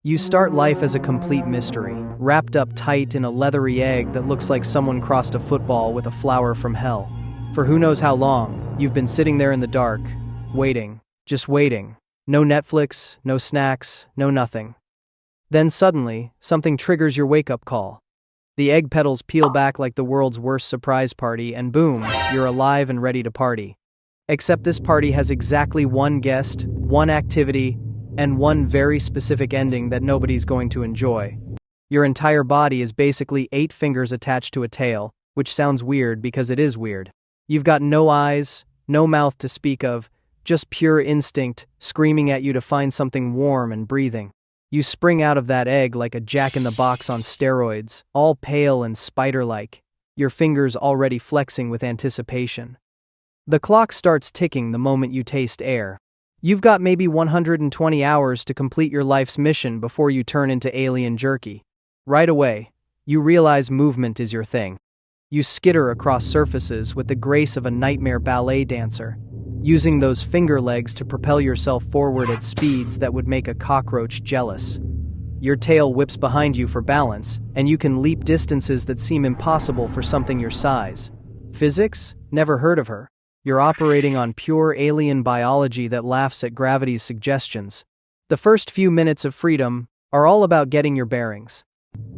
You start life as a complete mystery, wrapped up tight in a leathery egg that looks like someone crossed a football with a flower from hell. For who knows how long, you've been sitting there in the dark, waiting, just waiting. No Netflix, no snacks, no nothing. Then suddenly, something triggers your wake-up call. The egg petals peel back like the world's worst surprise party, and boom, you're alive and ready to party. Except this party has exactly one guest, one activity, and one very specific ending that nobody's going to enjoy. Your entire body is basically 8 fingers attached to a tail, which sounds weird because it is weird. You've got no eyes, no mouth to speak of, just pure instinct screaming at you to find something warm and breathing. You spring out of that egg like a jack-in-the-box on steroids, all pale and spider-like, your fingers already flexing with anticipation. The clock starts ticking the moment you taste air. You've got maybe 120 hours to complete your life's mission before you turn into alien jerky. Right away, you realize movement is your thing. You skitter across surfaces with the grace of a nightmare ballet dancer, using those finger legs to propel yourself forward at speeds that would make a cockroach jealous. Your tail whips behind you for balance, and you can leap distances that seem impossible for something your size. Physics? Never heard of her. You're operating on pure alien biology that laughs at gravity's suggestions. The first few minutes of freedom are all about getting your bearings.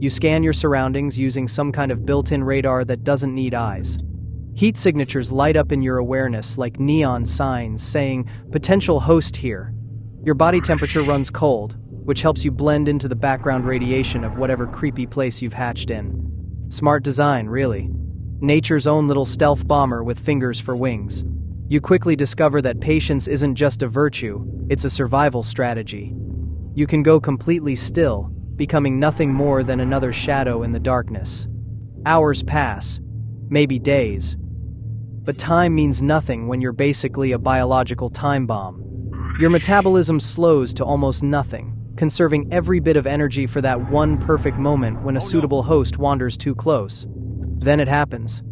You scan your surroundings using some kind of built-in radar that doesn't need eyes. Heat signatures light up in your awareness like neon signs saying, "Potential host here." Your body temperature runs cold, which helps you blend into the background radiation of whatever creepy place you've hatched in. Smart design, really. Nature's own little stealth bomber with fingers for wings. You quickly discover that patience isn't just a virtue, it's a survival strategy. You can go completely still, becoming nothing more than another shadow in the darkness. Hours pass, maybe days. But time means nothing when you're basically a biological time bomb. Your metabolism slows to almost nothing, conserving every bit of energy for that one perfect moment when a suitable host wanders too close. Then it happens.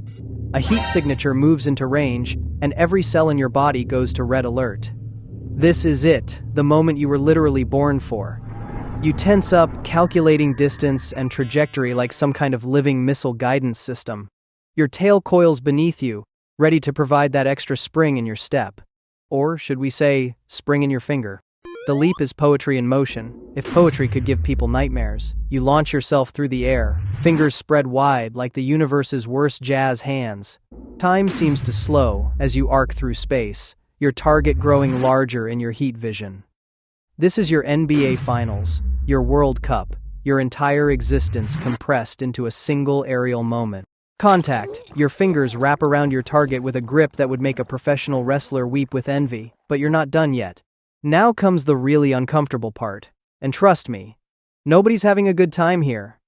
A heat signature moves into range, and every cell in your body goes to red alert. This is it, the moment you were literally born for. You tense up, calculating distance and trajectory like some kind of living missile guidance system. Your tail coils beneath you, ready to provide that extra spring in your step. Or, should we say, spring in your finger. The leap is poetry in motion. If poetry could give people nightmares, you launch yourself through the air, fingers spread wide like the universe's worst jazz hands. Time seems to slow as you arc through space, your target growing larger in your heat vision. This is your NBA Finals, your World Cup, your entire existence compressed into a single aerial moment. Contact. Your fingers wrap around your target with a grip that would make a professional wrestler weep with envy, but you're not done yet. Now comes the really uncomfortable part. And trust me, nobody's having a good time here.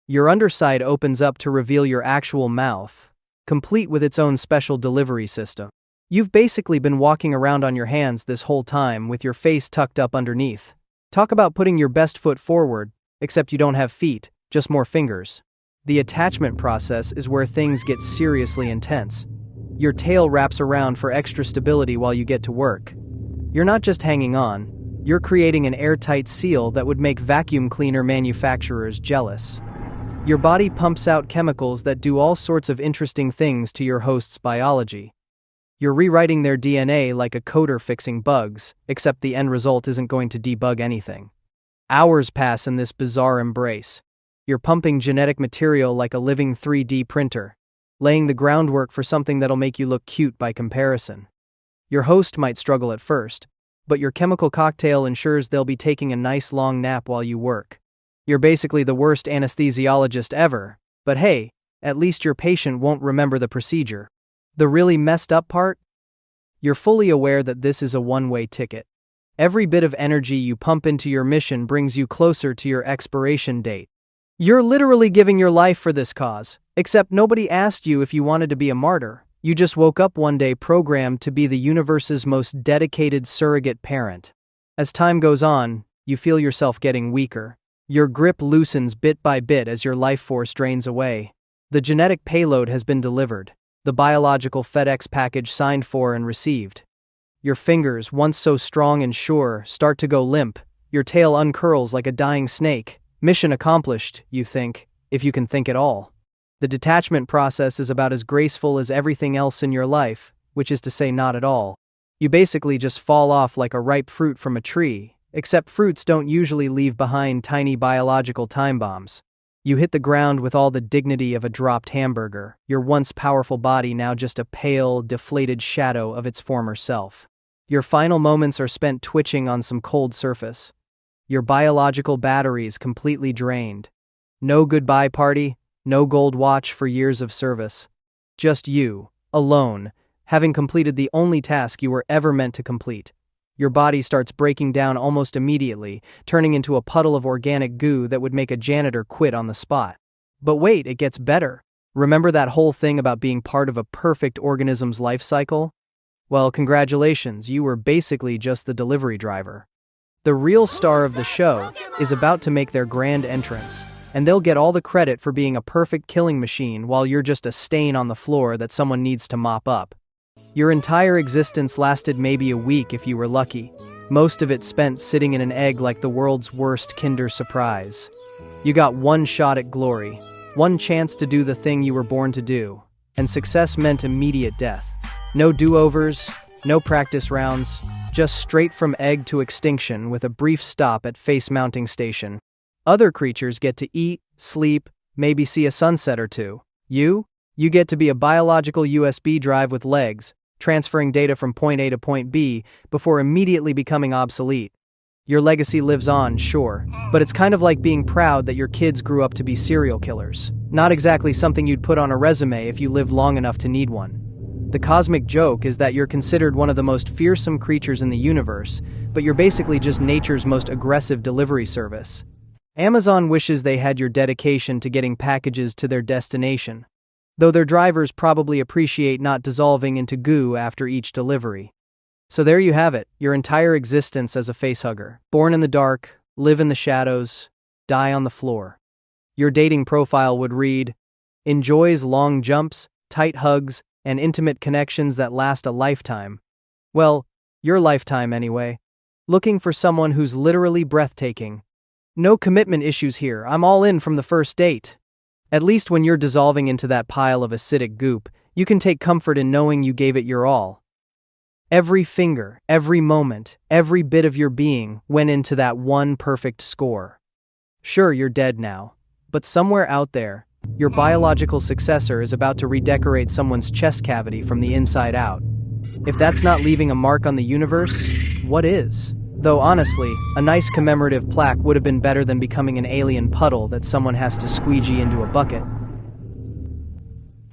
Your underside opens up to reveal your actual mouth, complete with its own special delivery system. You've basically been walking around on your hands this whole time with your face tucked up underneath. Talk about putting your best foot forward, except you don't have feet, just more fingers. The attachment process is where things get seriously intense. Your tail wraps around for extra stability while you get to work. You're not just hanging on, you're creating an airtight seal that would make vacuum cleaner manufacturers jealous. Your body pumps out chemicals that do all sorts of interesting things to your host's biology. You're rewriting their DNA like a coder fixing bugs, except the end result isn't going to debug anything. Hours pass in this bizarre embrace. You're pumping genetic material like a living 3D printer, laying the groundwork for something that'll make you look cute by comparison. Your host might struggle at first, but your chemical cocktail ensures they'll be taking a nice long nap while you work. You're basically the worst anesthesiologist ever, but hey, at least your patient won't remember the procedure. The really messed up part? You're fully aware that this is a one-way ticket. Every bit of energy you pump into your mission brings you closer to your expiration date. You're literally giving your life for this cause, except nobody asked you if you wanted to be a martyr. You just woke up one day programmed to be the universe's most dedicated surrogate parent. As time goes on, you feel yourself getting weaker. Your grip loosens bit by bit as your life force drains away. The genetic payload has been delivered, the biological FedEx package signed for and received. Your fingers, once so strong and sure, start to go limp, Your tail uncurls like a dying snake. Mission accomplished, you think, if you can think at all. The detachment process is about as graceful as everything else in your life, which is to say not at all. You basically just fall off like a ripe fruit from a tree, except fruits don't usually leave behind tiny biological time bombs. You hit the ground with all the dignity of a dropped hamburger, your once powerful body now just a pale, deflated shadow of its former self. Your final moments are spent twitching on some cold surface. Your biological batteries completely drained. No goodbye party, no gold watch for years of service. Just you, alone, having completed the only task you were ever meant to complete. Your body starts breaking down almost immediately, turning into a puddle of organic goo that would make a janitor quit on the spot. But wait, it gets better. Remember that whole thing about being part of a perfect organism's life cycle? Well, congratulations, you were basically just the delivery driver. The real star of the show is about to make their grand entrance, and they'll get all the credit for being a perfect killing machine while you're just a stain on the floor that someone needs to mop up. Your entire existence lasted maybe a week if you were lucky, most of it spent sitting in an egg like the world's worst Kinder Surprise. You got one shot at glory, one chance to do the thing you were born to do, and success meant immediate death. No do-overs, no practice rounds, just straight from egg to extinction with a brief stop at face mounting station. Other creatures get to eat, sleep, maybe see a sunset or two. You get to be a biological USB drive with legs, transferring data from point A to point B before immediately becoming obsolete. Your legacy lives on, sure, but it's kind of like being proud that your kids grew up to be serial killers. Not exactly something you'd put on a resume if you lived long enough to need one. The cosmic joke is that you're considered one of the most fearsome creatures in the universe, but you're basically just nature's most aggressive delivery service. Amazon wishes they had your dedication to getting packages to their destination, though their drivers probably appreciate not dissolving into goo after each delivery. So there you have it, your entire existence as a facehugger. Born in the dark, live in the shadows, die on the floor. Your dating profile would read, enjoys long jumps, tight hugs, and intimate connections that last a lifetime. Well, your lifetime anyway. Looking for someone who's literally breathtaking. No commitment issues here, I'm all in from the first date. At least when you're dissolving into that pile of acidic goop, you can take comfort in knowing you gave it your all. Every finger, every moment, every bit of your being went into that one perfect score. Sure, you're dead now, but somewhere out there, your biological successor is about to redecorate someone's chest cavity from the inside out. If that's not leaving a mark on the universe, what is? Though honestly, a nice commemorative plaque would have been better than becoming an alien puddle that someone has to squeegee into a bucket.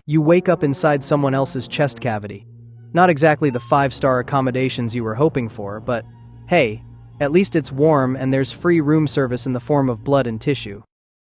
You wake up inside someone else's chest cavity. Not exactly the 5-star accommodations you were hoping for, but hey, at least it's warm and there's free room service in the form of blood and tissue.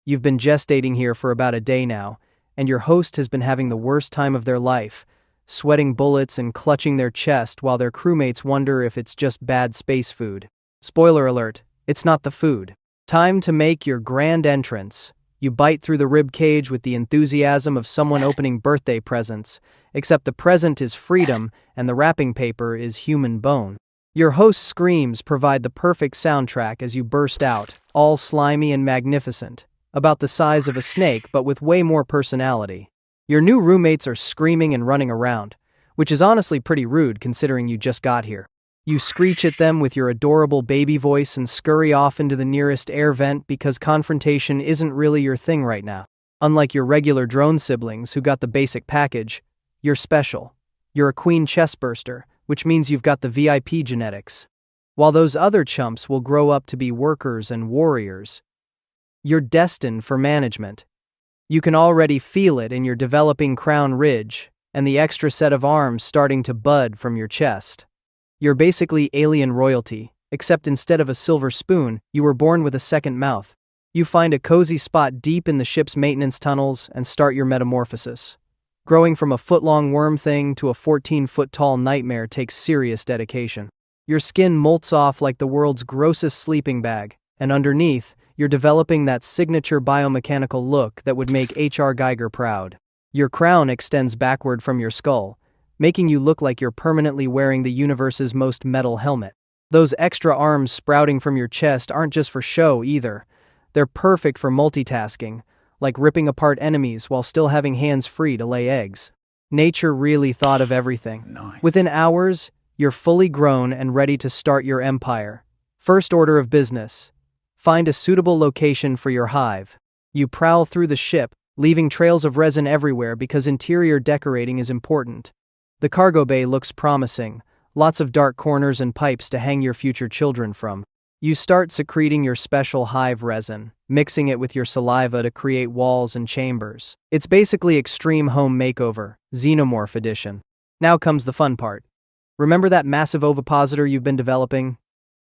You've been gestating here for about a day now, and your host has been having the worst time of their life, sweating bullets and clutching their chest while their crewmates wonder if it's just bad space food. Spoiler alert, it's not the food. Time to make your grand entrance. You bite through the rib cage with the enthusiasm of someone opening birthday presents, except the present is freedom and the wrapping paper is human bone. Your host's screams provide the perfect soundtrack as you burst out, all slimy and magnificent, about the size of a snake but with way more personality. Your new roommates are screaming and running around, which is honestly pretty rude considering you just got here. You screech at them with your adorable baby voice and scurry off into the nearest air vent because confrontation isn't really your thing right now. Unlike your regular drone siblings who got the basic package, you're special. You're a queen chestburster, which means you've got the VIP genetics. While those other chumps will grow up to be workers and warriors, you're destined for management. You can already feel it in your developing crown ridge and the extra set of arms starting to bud from your chest. You're basically alien royalty, except instead of a silver spoon, you were born with a second mouth. You find a cozy spot deep in the ship's maintenance tunnels and start your metamorphosis. Growing from a foot-long worm thing to a 14-foot-tall nightmare takes serious dedication. Your skin molts off like the world's grossest sleeping bag, and underneath, you're developing that signature biomechanical look that would make H.R. Geiger proud. Your crown extends backward from your skull, making you look like you're permanently wearing the universe's most metal helmet. Those extra arms sprouting from your chest aren't just for show either. They're perfect for multitasking, like ripping apart enemies while still having hands free to lay eggs. Nature really thought of everything. Nice. Within hours, you're fully grown and ready to start your empire. First order of business: find a suitable location for your hive. You prowl through the ship, leaving trails of resin everywhere because interior decorating is important. The cargo bay looks promising, lots of dark corners and pipes to hang your future children from. You start secreting your special hive resin, mixing it with your saliva to create walls and chambers. It's basically Extreme Home Makeover, Xenomorph Edition. Now comes the fun part. Remember that massive ovipositor you've been developing?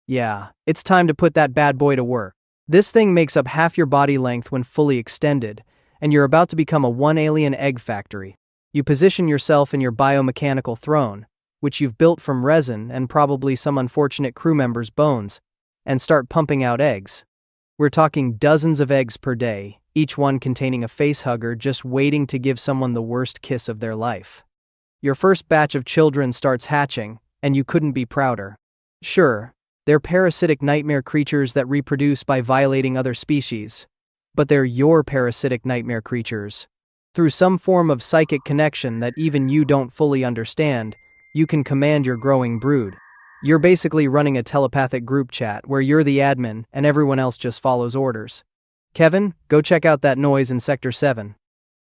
Yeah, it's time to put that bad boy to work. This thing makes up half your body length when fully extended, and you're about to become a one-alien egg factory. You position yourself in your biomechanical throne, which you've built from resin and probably some unfortunate crew member's bones, and start pumping out eggs. We're talking dozens of eggs per day, each one containing a facehugger just waiting to give someone the worst kiss of their life. Your first batch of children starts hatching, and you couldn't be prouder. Sure, they're parasitic nightmare creatures that reproduce by violating other species, but they're your parasitic nightmare creatures. Through some form of psychic connection that even you don't fully understand, you can command your growing brood. You're basically running a telepathic group chat where you're the admin and everyone else just follows orders. Kevin, go check out that noise in Sector 7.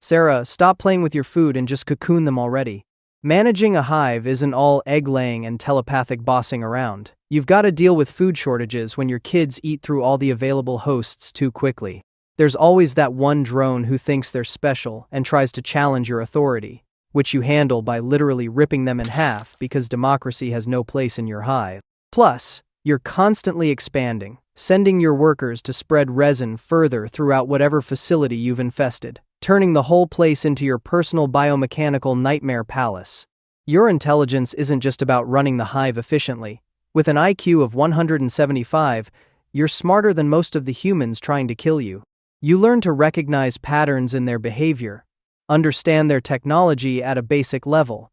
Sarah, stop playing with your food and just cocoon them already. Managing a hive isn't all egg-laying and telepathic bossing around. You've got to deal with food shortages when your kids eat through all the available hosts too quickly. There's always that one drone who thinks they're special and tries to challenge your authority, which you handle by literally ripping them in half because democracy has no place in your hive. Plus, you're constantly expanding, sending your workers to spread resin further throughout whatever facility you've infested, turning the whole place into your personal biomechanical nightmare palace. Your intelligence isn't just about running the hive efficiently. With an IQ of 175, you're smarter than most of the humans trying to kill you. You learn to recognize patterns in their behavior, understand their technology at a basic level,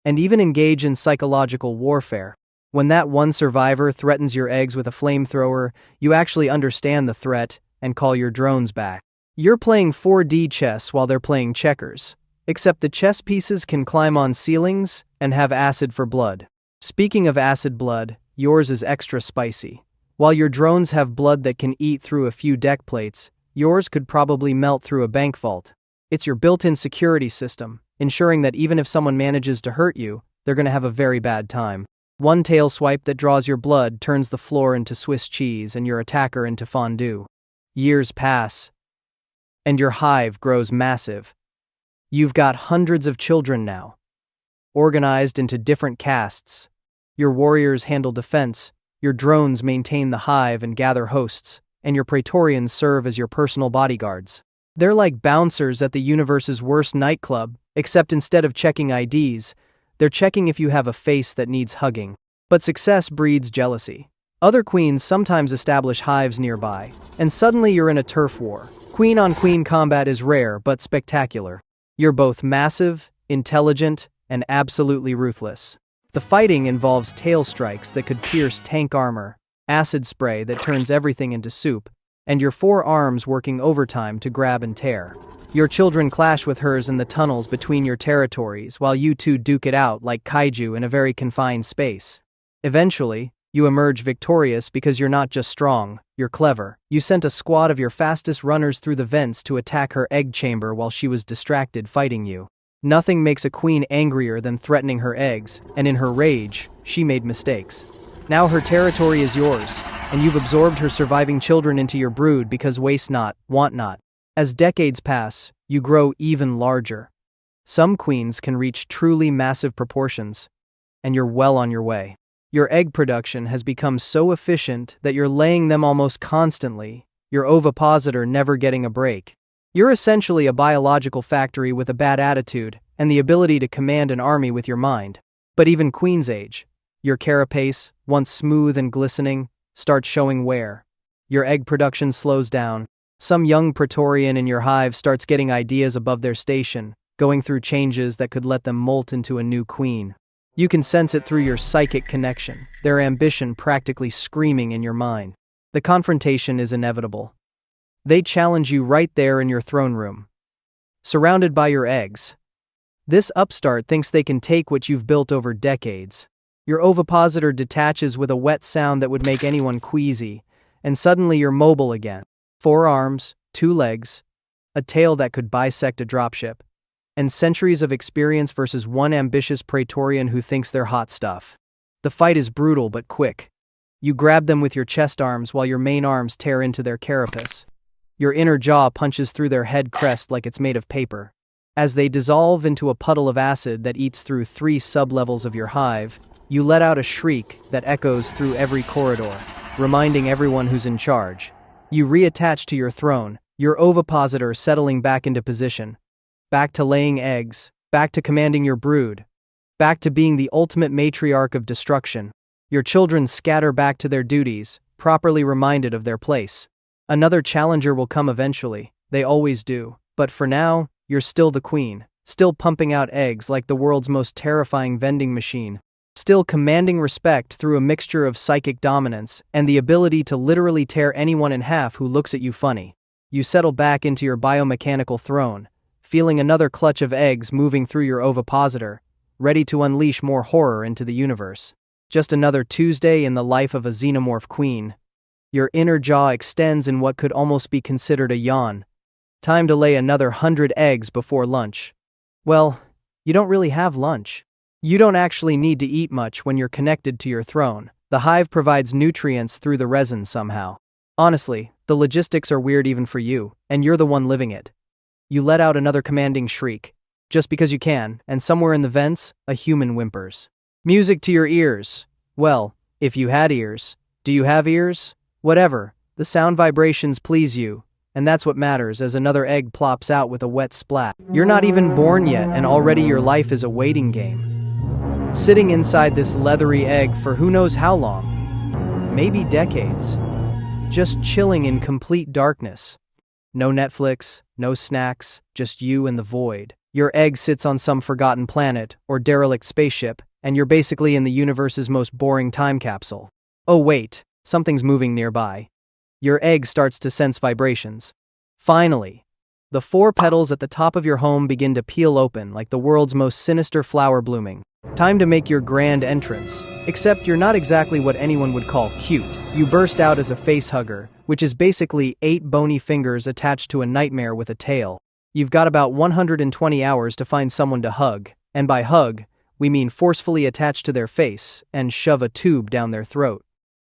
and even engage in psychological warfare. When that one survivor threatens your eggs with a flamethrower, you actually understand the threat and call your drones back. You're playing 4D chess while they're playing checkers, except the chess pieces can climb on ceilings and have acid for blood. Speaking of acid blood, yours is extra spicy. While your drones have blood that can eat through a few deck plates, yours could probably melt through a bank vault. It's your built-in security system, ensuring that even if someone manages to hurt you, they're going to have a very bad time. One tail swipe that draws your blood turns the floor into Swiss cheese and your attacker into fondue. Years pass, and your hive grows massive. You've got hundreds of children now, organized into different castes. Your warriors handle defense, your drones maintain the hive and gather hosts, and your praetorians serve as your personal bodyguards. They're like bouncers at the universe's worst nightclub, except instead of checking IDs, they're checking if you have a face that needs hugging. But success breeds jealousy. Other queens sometimes establish hives nearby, and suddenly you're in a turf war. Queen-on-queen combat is rare but spectacular. You're both massive, intelligent, and absolutely ruthless. The fighting involves tail strikes that could pierce tank armor, acid spray that turns everything into soup, and your 4 arms working overtime to grab and tear. Your children clash with hers in the tunnels between your territories while you two duke it out like kaiju in a very confined space. Eventually, you emerge victorious because you're not just strong, you're clever. You sent a squad of your fastest runners through the vents to attack her egg chamber while she was distracted fighting you. Nothing makes a queen angrier than threatening her eggs, and in her rage, she made mistakes. Now her territory is yours, and you've absorbed her surviving children into your brood because waste not, want not. As decades pass, you grow even larger. Some queens can reach truly massive proportions, and you're well on your way. Your egg production has become so efficient that you're laying them almost constantly, your ovipositor never getting a break. You're essentially a biological factory with a bad attitude and the ability to command an army with your mind. But even queen's age, your carapace, once smooth and glistening, starts showing wear. Your egg production slows down. Some young Praetorian in your hive starts getting ideas above their station, going through changes that could let them molt into a new queen. You can sense it through your psychic connection, their ambition practically screaming in your mind. The confrontation is inevitable. They challenge you right there in your throne room, surrounded by your eggs. This upstart thinks they can take what you've built over decades. Your ovipositor detaches with a wet sound that would make anyone queasy, and suddenly you're mobile again. 4 arms, 2 legs, a tail that could bisect a dropship, and centuries of experience versus one ambitious Praetorian who thinks they're hot stuff. The fight is brutal but quick. You grab them with your chest arms while your main arms tear into their carapace. Your inner jaw punches through their head crest like it's made of paper. As they dissolve into a puddle of acid that eats through 3 sublevels of your hive, you let out a shriek that echoes through every corridor, reminding everyone who's in charge. You reattach to your throne, your ovipositor settling back into position. Back to laying eggs, back to commanding your brood, back to being the ultimate matriarch of destruction. Your children scatter back to their duties, properly reminded of their place. Another challenger will come eventually, they always do, but for now, you're still the queen, still pumping out eggs like the world's most terrifying vending machine, still commanding respect through a mixture of psychic dominance and the ability to literally tear anyone in half who looks at you funny. You settle back into your biomechanical throne, feeling another clutch of eggs moving through your ovipositor, ready to unleash more horror into the universe. Just another Tuesday in the life of a Xenomorph Queen. Your inner jaw extends in what could almost be considered a yawn. Time to lay another 100 eggs before lunch. Well, you don't really have lunch. You don't actually need to eat much when you're connected to your throne. The hive provides nutrients through the resin somehow. Honestly, the logistics are weird even for you, and you're the one living it. You let out another commanding shriek, just because you can, and somewhere in the vents, a human whimpers. Music to your ears. Well, if you had ears. Do you have ears? Whatever, the sound vibrations please you, and that's what matters as another egg plops out with a wet splat. You're not even born yet, and already your life is a waiting game. Sitting inside this leathery egg for who knows how long. Maybe decades. Just chilling in complete darkness. No Netflix, no snacks, just you and the void. Your egg sits on some forgotten planet or derelict spaceship, and you're basically in the universe's most boring time capsule. Oh wait, something's moving nearby. Your egg starts to sense vibrations. Finally, the 4 petals at the top of your home begin to peel open like the world's most sinister flower blooming. Time to make your grand entrance. Except you're not exactly what anyone would call cute. You burst out as a facehugger, which is basically 8 bony fingers attached to a nightmare with a tail. You've got about 120 hours to find someone to hug, and by hug, we mean forcefully attach to their face and shove a tube down their throat.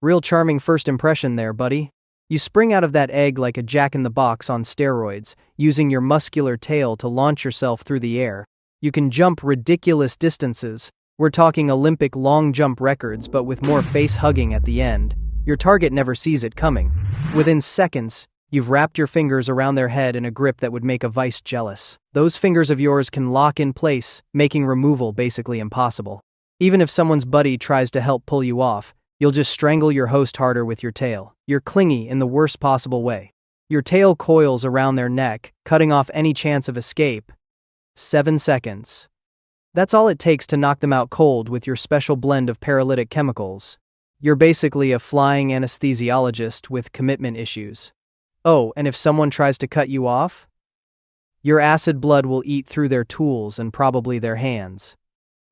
Real charming first impression there, buddy. You spring out of that egg like a jack-in-the-box on steroids, using your muscular tail to launch yourself through the air. You can jump ridiculous distances. We're talking Olympic long jump records, but with more face-hugging at the end. Your target never sees it coming. Within seconds, you've wrapped your fingers around their head in a grip that would make a vice jealous. Those fingers of yours can lock in place, making removal basically impossible. Even if someone's buddy tries to help pull you off, you'll just strangle your host harder with your tail. You're clingy in the worst possible way. Your tail coils around their neck, cutting off any chance of escape. 7 seconds. That's all it takes to knock them out cold with your special blend of paralytic chemicals. You're basically a flying anesthesiologist with commitment issues. Oh, and if someone tries to cut you off? Your acid blood will eat through their tools and probably their hands.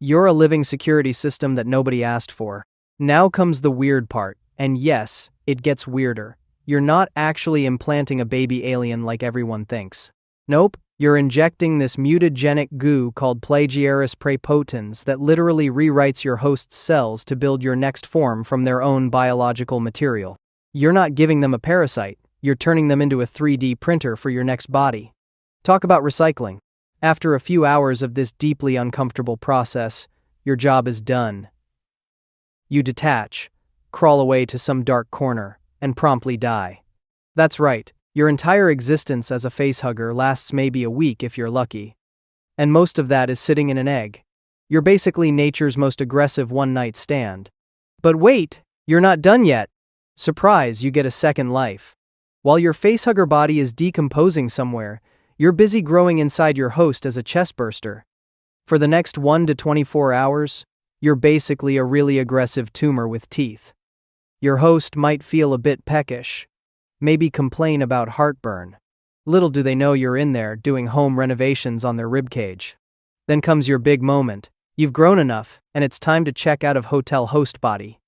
You're a living security system that nobody asked for. Now comes the weird part, and yes, it gets weirder. You're not actually implanting a baby alien like everyone thinks. Nope, you're injecting this mutagenic goo called Plagiaris praepotens that literally rewrites your host's cells to build your next form from their own biological material. You're not giving them a parasite, you're turning them into a 3D printer for your next body. Talk about recycling. After a few hours of this deeply uncomfortable process, your job is done. You detach, crawl away to some dark corner, and promptly die. That's right, your entire existence as a facehugger lasts maybe a week if you're lucky. And most of that is sitting in an egg. You're basically nature's most aggressive one-night stand. But wait, you're not done yet. Surprise, you get a second life. While your facehugger body is decomposing somewhere, you're busy growing inside your host as a chestburster. For the next 1 to 24 hours, You're basically a really aggressive tumor with teeth. Your host might feel a bit peckish, maybe complain about heartburn. Little do they know you're in there doing home renovations on their ribcage. Then comes your big moment. You've grown enough, and it's time to check out of hotel host body.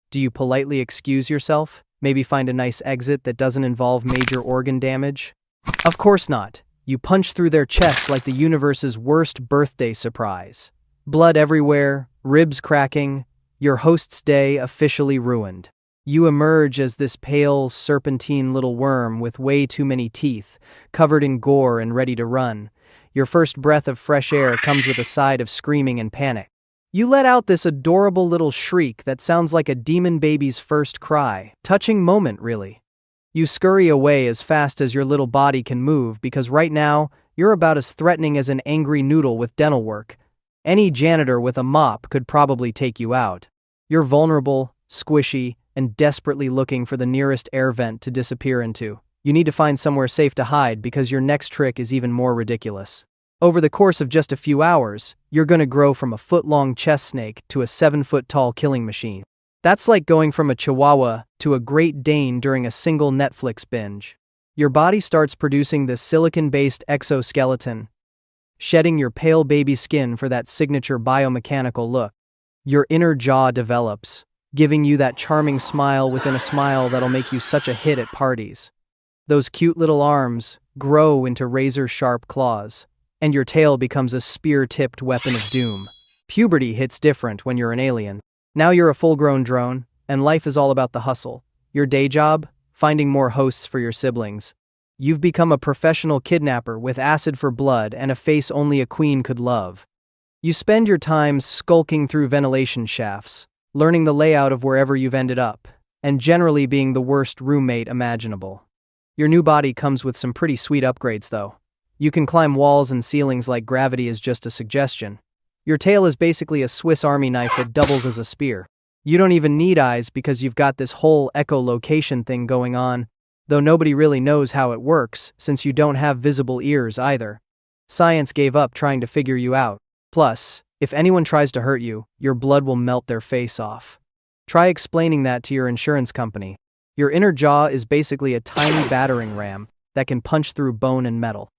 Do you politely excuse yourself? Maybe find a nice exit that doesn't involve major organ damage? Of course not. You punch through their chest like the universe's worst birthday surprise. Blood everywhere, ribs cracking, your host's day officially ruined. You emerge as this pale, serpentine little worm with way too many teeth, covered in gore and ready to run. Your first breath of fresh air comes with a side of screaming and panic. You let out this adorable little shriek that sounds like a demon baby's first cry. Touching moment, really. You scurry away as fast as your little body can move because right now, you're about as threatening as an angry noodle with dental work. Any janitor with a mop could probably take you out. You're vulnerable, squishy, and desperately looking for the nearest air vent to disappear into. You need to find somewhere safe to hide because your next trick is even more ridiculous. Over the course of just a few hours, you're gonna grow from a foot-long chest snake to a 7-foot-tall killing machine. That's like going from a Chihuahua to a Great Dane during a single Netflix binge. Your body starts producing this silicon-based exoskeleton, shedding your pale baby skin for that signature biomechanical look. Your inner jaw develops, giving you that charming smile within a smile that'll make you such a hit at parties. Those cute little arms grow into razor-sharp claws, and your tail becomes a spear-tipped weapon of doom. Puberty hits different when you're an alien. Now you're a full-grown drone, and life is all about the hustle. Your day job? Finding more hosts for your siblings. You've become a professional kidnapper with acid for blood and a face only a queen could love. You spend your time skulking through ventilation shafts, learning the layout of wherever you've ended up, and generally being the worst roommate imaginable. Your new body comes with some pretty sweet upgrades, though. You can climb walls and ceilings like gravity is just a suggestion. Your tail is basically a Swiss Army knife that doubles as a spear. You don't even need eyes because you've got this whole echolocation thing going on, though nobody really knows how it works since you don't have visible ears either. Science gave up trying to figure you out. Plus, if anyone tries to hurt you, your blood will melt their face off. Try explaining that to your insurance company. Your inner jaw is basically a tiny battering ram that can punch through bone and metal.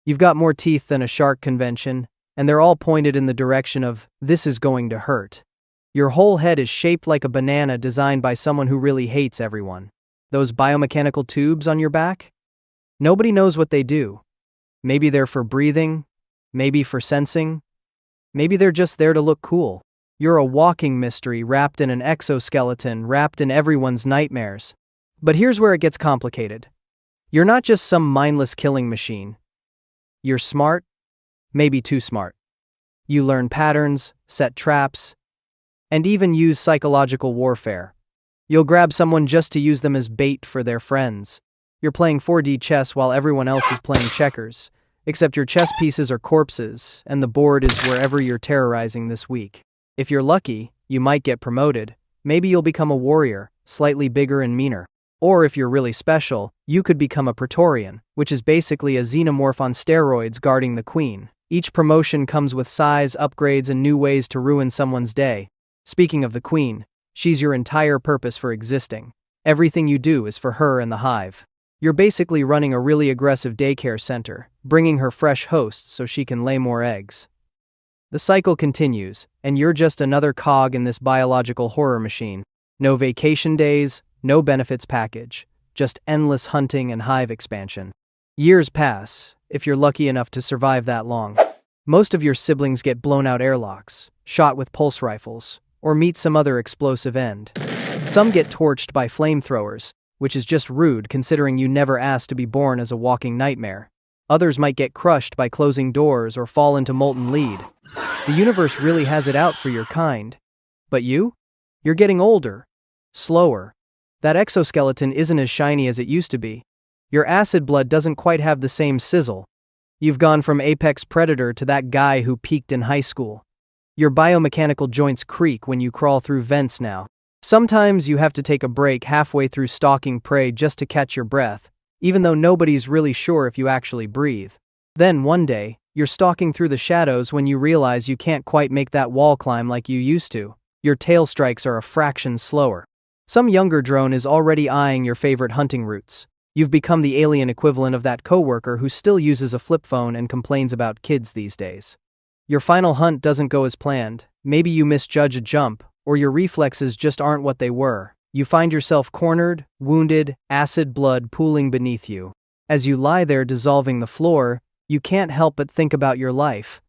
You've got more teeth than a shark convention, and they're all pointed in the direction of, this is going to hurt. Your whole head is shaped like a banana designed by someone who really hates everyone. Those biomechanical tubes on your back? Nobody knows what they do. Maybe they're for breathing, maybe for sensing, maybe they're just there to look cool. You're a walking mystery wrapped in an exoskeleton, wrapped in everyone's nightmares. But here's where it gets complicated. You're not just some mindless killing machine. You're smart, maybe too smart. You learn patterns, set traps, and even use psychological warfare. You'll grab someone just to use them as bait for their friends. You're playing 4D chess while everyone else is playing checkers, except your chess pieces are corpses, and the board is wherever you're terrorizing this week. If you're lucky, you might get promoted. Maybe you'll become a warrior, slightly bigger and meaner. Or if you're really special, you could become a Praetorian, which is basically a xenomorph on steroids guarding the queen. Each promotion comes with size, upgrades, and new ways to ruin someone's day. Speaking of the queen, she's your entire purpose for existing. Everything you do is for her and the hive. You're basically running a really aggressive daycare center, bringing her fresh hosts so she can lay more eggs. The cycle continues, and you're just another cog in this biological horror machine. No vacation days, no benefits package, just endless hunting and hive expansion. Years pass, if you're lucky enough to survive that long. Most of your siblings get blown out airlocks, shot with pulse rifles, or meet some other explosive end. Some get torched by flamethrowers, which is just rude considering you never asked to be born as a walking nightmare. Others might get crushed by closing doors or fall into molten lead. The universe really has it out for your kind. But you? You're getting older, slower. That exoskeleton isn't as shiny as it used to be. Your acid blood doesn't quite have the same sizzle. You've gone from apex predator to that guy who peaked in high school. Your biomechanical joints creak when you crawl through vents now. Sometimes you have to take a break halfway through stalking prey just to catch your breath, even though nobody's really sure if you actually breathe. Then one day, You're stalking through the shadows when you realize you can't quite make that wall climb like you used to. Your tail strikes are a fraction slower. Some younger drone is already eyeing your favorite hunting routes. You've become the alien equivalent of that coworker who still uses a flip phone and complains about kids these days. Your final hunt doesn't go as planned. Maybe you misjudge a jump, or your reflexes just aren't what they were. You find yourself cornered, wounded, acid blood pooling beneath you. As you lie there dissolving the floor, you can't help but think about your life.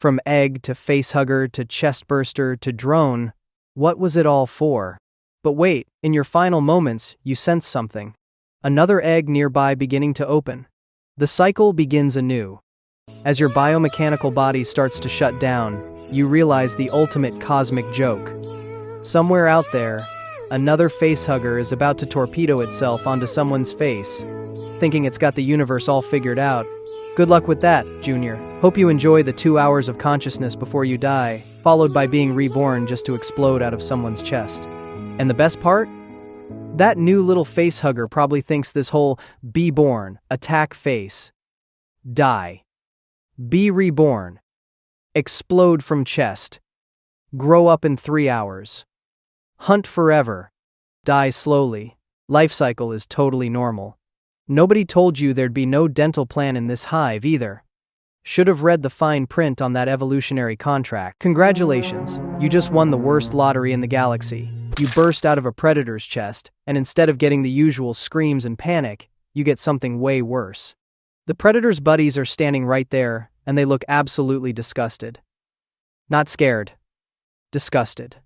From egg to facehugger to chestburster to drone, what was it all for? But wait, in your final moments, you sense something. Another egg nearby beginning to open. The cycle begins anew. As your biomechanical body starts to shut down, you realize the ultimate cosmic joke. Somewhere out there, another facehugger is about to torpedo itself onto someone's face, thinking it's got the universe all figured out. Good luck with that, Junior. Hope you enjoy the 2 hours of consciousness before you die, followed by being reborn just to explode out of someone's chest. And the best part? That new little facehugger probably thinks this whole be born, attack face, die, be reborn, explode from chest, grow up in 3 hours, hunt forever, die slowly. Life cycle is totally normal. Nobody told you there'd be no dental plan in this hive either. Should have read the fine print on that evolutionary contract. Congratulations, you just won the worst lottery in the galaxy. You burst out of a predator's chest, and instead of getting the usual screams and panic, you get something way worse. The predator's buddies are standing right there, and they look absolutely disgusted. Not scared. Disgusted.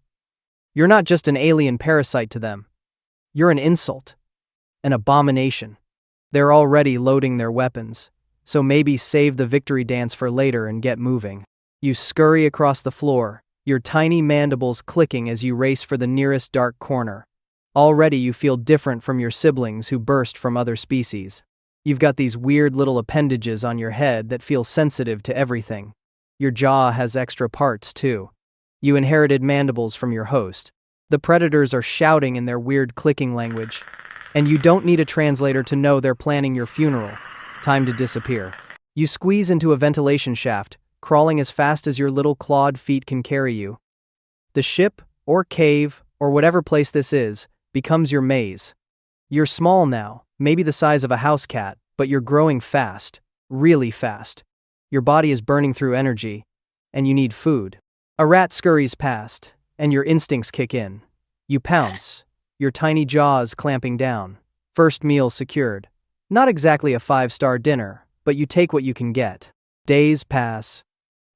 You're not just an alien parasite to them. You're an insult. An abomination. They're already loading their weapons, so maybe save the victory dance for later and get moving. You scurry across the floor, your tiny mandibles clicking as you race for the nearest dark corner. Already you feel different from your siblings who burst from other species. You've got these weird little appendages on your head that feel sensitive to everything. Your jaw has extra parts too. You inherited mandibles from your host. The predators are shouting in their weird clicking language, and you don't need a translator to know they're planning your funeral. Time to disappear. You squeeze into a ventilation shaft, crawling as fast as your little clawed feet can carry you. The ship, or cave, or whatever place this is, becomes your maze. You're small now, maybe the size of a house cat, but you're growing fast, really fast. Your body is burning through energy, and you need food. A rat scurries past, and your instincts kick in. You pounce, your tiny jaws clamping down. First meal secured. Not exactly a 5-star dinner, but you take what you can get. Days pass,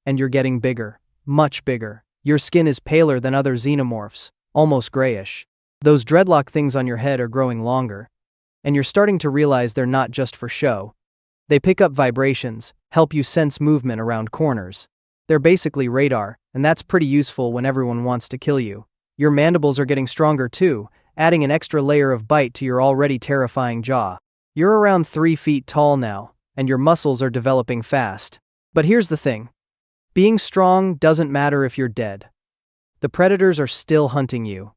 and you're getting bigger, much bigger. Your skin is paler than other xenomorphs, almost grayish. Those dreadlock things on your head are growing longer, and you're starting to realize they're not just for show. They pick up vibrations, help you sense movement around corners. They're basically radar, and that's pretty useful when everyone wants to kill you. Your mandibles are getting stronger too, adding an extra layer of bite to your already terrifying jaw. You're around 3 feet tall now, and your muscles are developing fast. But here's the thing. Being strong doesn't matter if you're dead. The predators are still hunting you.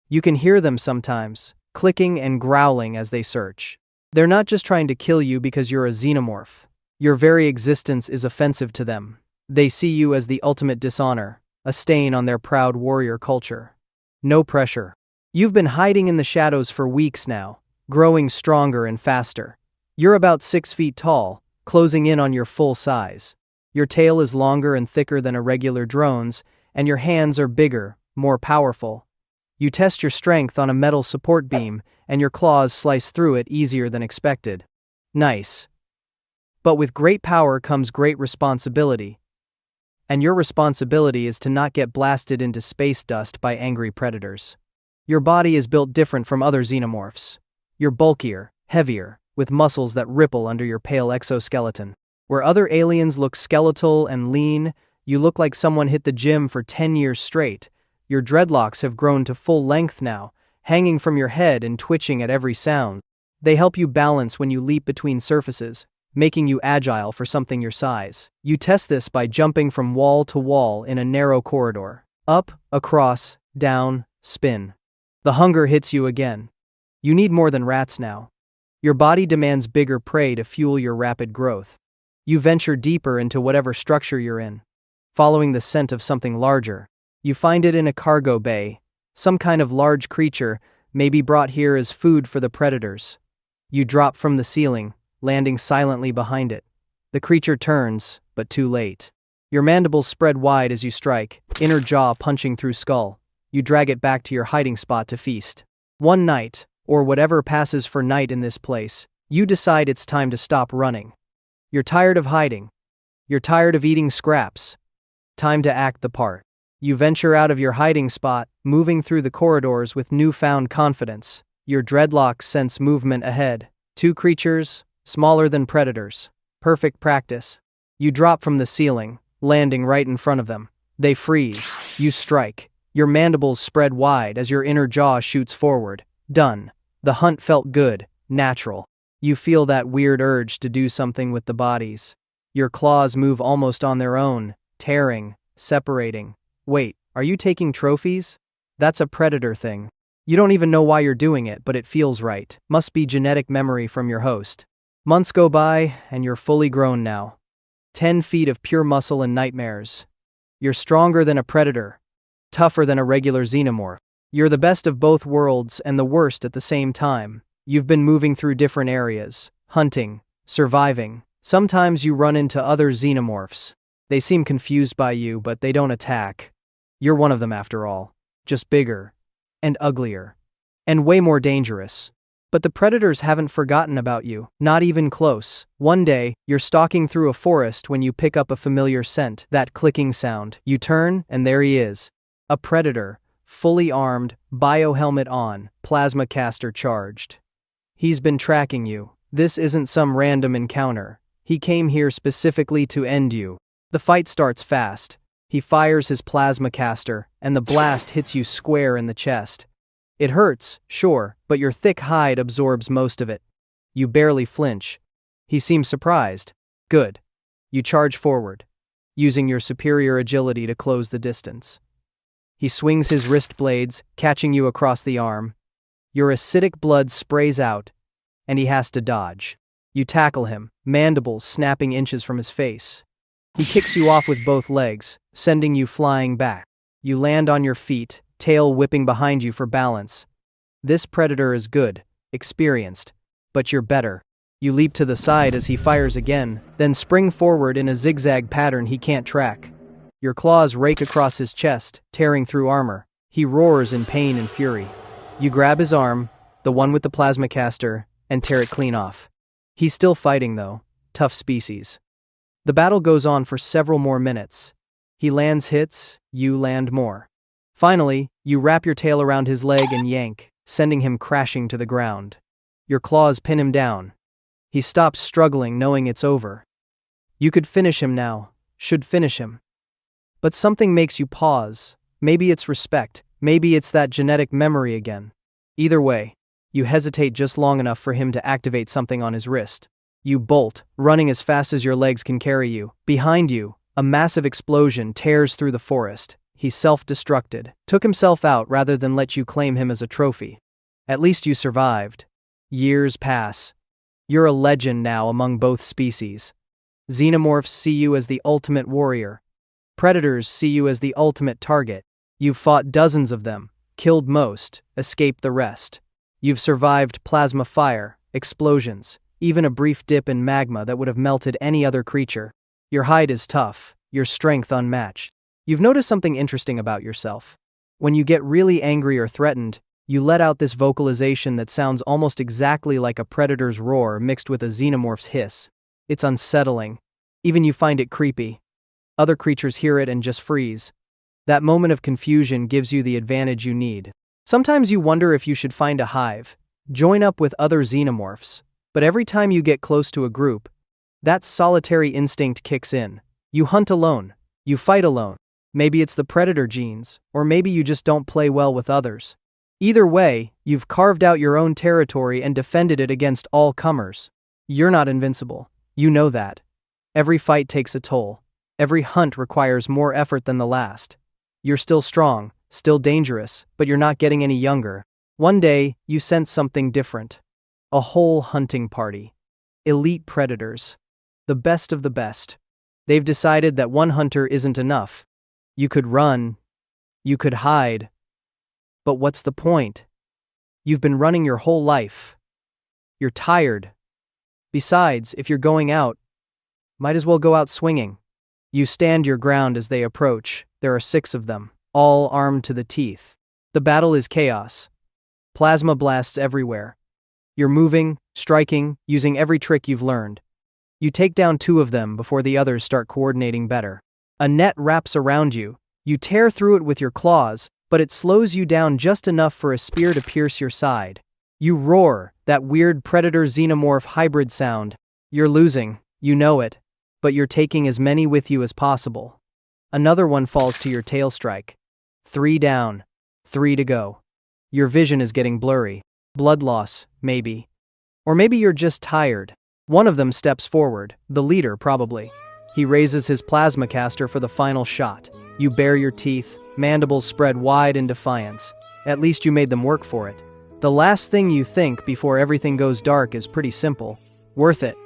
You can hear them sometimes, clicking and growling as they search. They're not just trying to kill you because you're a xenomorph. Your very existence is offensive to them. They see you as the ultimate dishonor, a stain on their proud warrior culture. No pressure. You've been hiding in the shadows for weeks now, growing stronger and faster. You're about 6 feet tall, closing in on your full size. Your tail is longer and thicker than a regular drone's, and your hands are bigger, more powerful. You test your strength on a metal support beam, and your claws slice through it easier than expected. Nice. But with great power comes great responsibility. And your responsibility is to not get blasted into space dust by angry predators. Your body is built different from other xenomorphs. You're bulkier, heavier, with muscles that ripple under your pale exoskeleton. Where other aliens look skeletal and lean, you look like someone hit the gym for 10 years straight. Your dreadlocks have grown to full length now, hanging from your head and twitching at every sound. They help you balance when you leap between surfaces, making you agile for something your size. You test this by jumping from wall to wall in a narrow corridor. Up, across, down, spin. The hunger hits you again. You need more than rats now. Your body demands bigger prey to fuel your rapid growth. You venture deeper into whatever structure you're in, following the scent of something larger. You find it in a cargo bay, some kind of large creature, maybe brought here as food for the predators. You drop from the ceiling, landing silently behind it. The creature turns, but too late. Your mandibles spread wide as you strike, inner jaw punching through skull. You drag it back to your hiding spot to feast. One night, or whatever passes for night in this place, you decide it's time to stop running. You're tired of hiding. You're tired of eating scraps. Time to act the part. You venture out of your hiding spot, moving through the corridors with newfound confidence. Your dreadlocks sense movement ahead. 2 creatures, smaller than predators. Perfect practice. You drop from the ceiling, landing right in front of them. They freeze. You strike. Your mandibles spread wide as your inner jaw shoots forward. Done. The hunt felt good, natural. You feel that weird urge to do something with the bodies. Your claws move almost on their own, tearing, separating. Wait, are you taking trophies? That's a predator thing. You don't even know why you're doing it, but it feels right. Must be genetic memory from your host. Months go by, and you're fully grown now. 10 feet of pure muscle and nightmares. You're stronger than a predator. Tougher than a regular xenomorph. You're the best of both worlds and the worst at the same time. You've been moving through different areas, hunting, surviving. Sometimes you run into other xenomorphs. They seem confused by you, but they don't attack. You're one of them after all. Just bigger. And uglier. And way more dangerous. But the predators haven't forgotten about you, not even close. One day, you're stalking through a forest when you pick up a familiar scent, that clicking sound. You turn, and there he is. A predator, fully armed, biohelmet on, plasma caster charged. He's been tracking you. This isn't some random encounter. He came here specifically to end you. The fight starts fast. He fires his plasma caster, and the blast hits you square in the chest. It hurts, sure, but your thick hide absorbs most of it. You barely flinch. He seems surprised. Good. You charge forward, using your superior agility to close the distance. He swings his wrist blades, catching you across the arm. Your acidic blood sprays out, and he has to dodge. You tackle him, mandibles snapping inches from his face. He kicks you off with both legs, sending you flying back. You land on your feet, tail whipping behind you for balance. This predator is good, experienced, but you're better. You leap to the side as he fires again, then spring forward in a zigzag pattern he can't track. Your claws rake across his chest, tearing through armor. He roars in pain and fury. You grab his arm, the one with the plasma caster, and tear it clean off. He's still fighting though. Tough species. The battle goes on for several more minutes. He lands hits, you land more. Finally, you wrap your tail around his leg and yank, sending him crashing to the ground. Your claws pin him down. He stops struggling, knowing it's over. You could finish him now, should finish him. But something makes you pause. Maybe it's respect, maybe it's that genetic memory again. Either way, you hesitate just long enough for him to activate something on his wrist. You bolt, running as fast as your legs can carry you. Behind you, a massive explosion tears through the forest. He self-destructed, took himself out rather than let you claim him as a trophy. At least you survived. Years pass. You're a legend now among both species. Xenomorphs see you as the ultimate warrior. Predators see you as the ultimate target. You've fought dozens of them, killed most, escaped the rest. You've survived plasma fire, explosions, even a brief dip in magma that would have melted any other creature. Your hide is tough, your strength unmatched. You've noticed something interesting about yourself. When you get really angry or threatened, you let out this vocalization that sounds almost exactly like a predator's roar mixed with a xenomorph's hiss. It's unsettling. Even you find it creepy. Other creatures hear it and just freeze. That moment of confusion gives you the advantage you need. Sometimes you wonder if you should find a hive, join up with other xenomorphs, but every time you get close to a group, that solitary instinct kicks in. You hunt alone. You fight alone. Maybe it's the predator genes, or maybe you just don't play well with others. Either way, you've carved out your own territory and defended it against all comers. You're not invincible. You know that. Every fight takes a toll. Every hunt requires more effort than the last. You're still strong, still dangerous, but you're not getting any younger. One day, you sense something different. A whole hunting party. Elite predators. The best of the best. They've decided that one hunter isn't enough. You could run, you could hide, but what's the point? You've been running your whole life. You're tired. Besides, if you're going out, might as well go out swinging. You stand your ground as they approach. There are 6 of them, all armed to the teeth. The battle is chaos. Plasma blasts everywhere. You're moving, striking, using every trick you've learned. You take down 2 of them before the others start coordinating better. A net wraps around you. You tear through it with your claws, but it slows you down just enough for a spear to pierce your side. You roar, that weird predator-xenomorph hybrid sound. You're losing, you know it, but you're taking as many with you as possible. Another one falls to your tail strike. 3 down, 3 to go. Your vision is getting blurry. Blood loss, maybe. Or maybe you're just tired. One of them steps forward, the leader probably. He raises his plasma caster for the final shot. You bare your teeth, mandibles spread wide in defiance. At least you made them work for it. The last thing you think before everything goes dark is pretty simple. Worth it.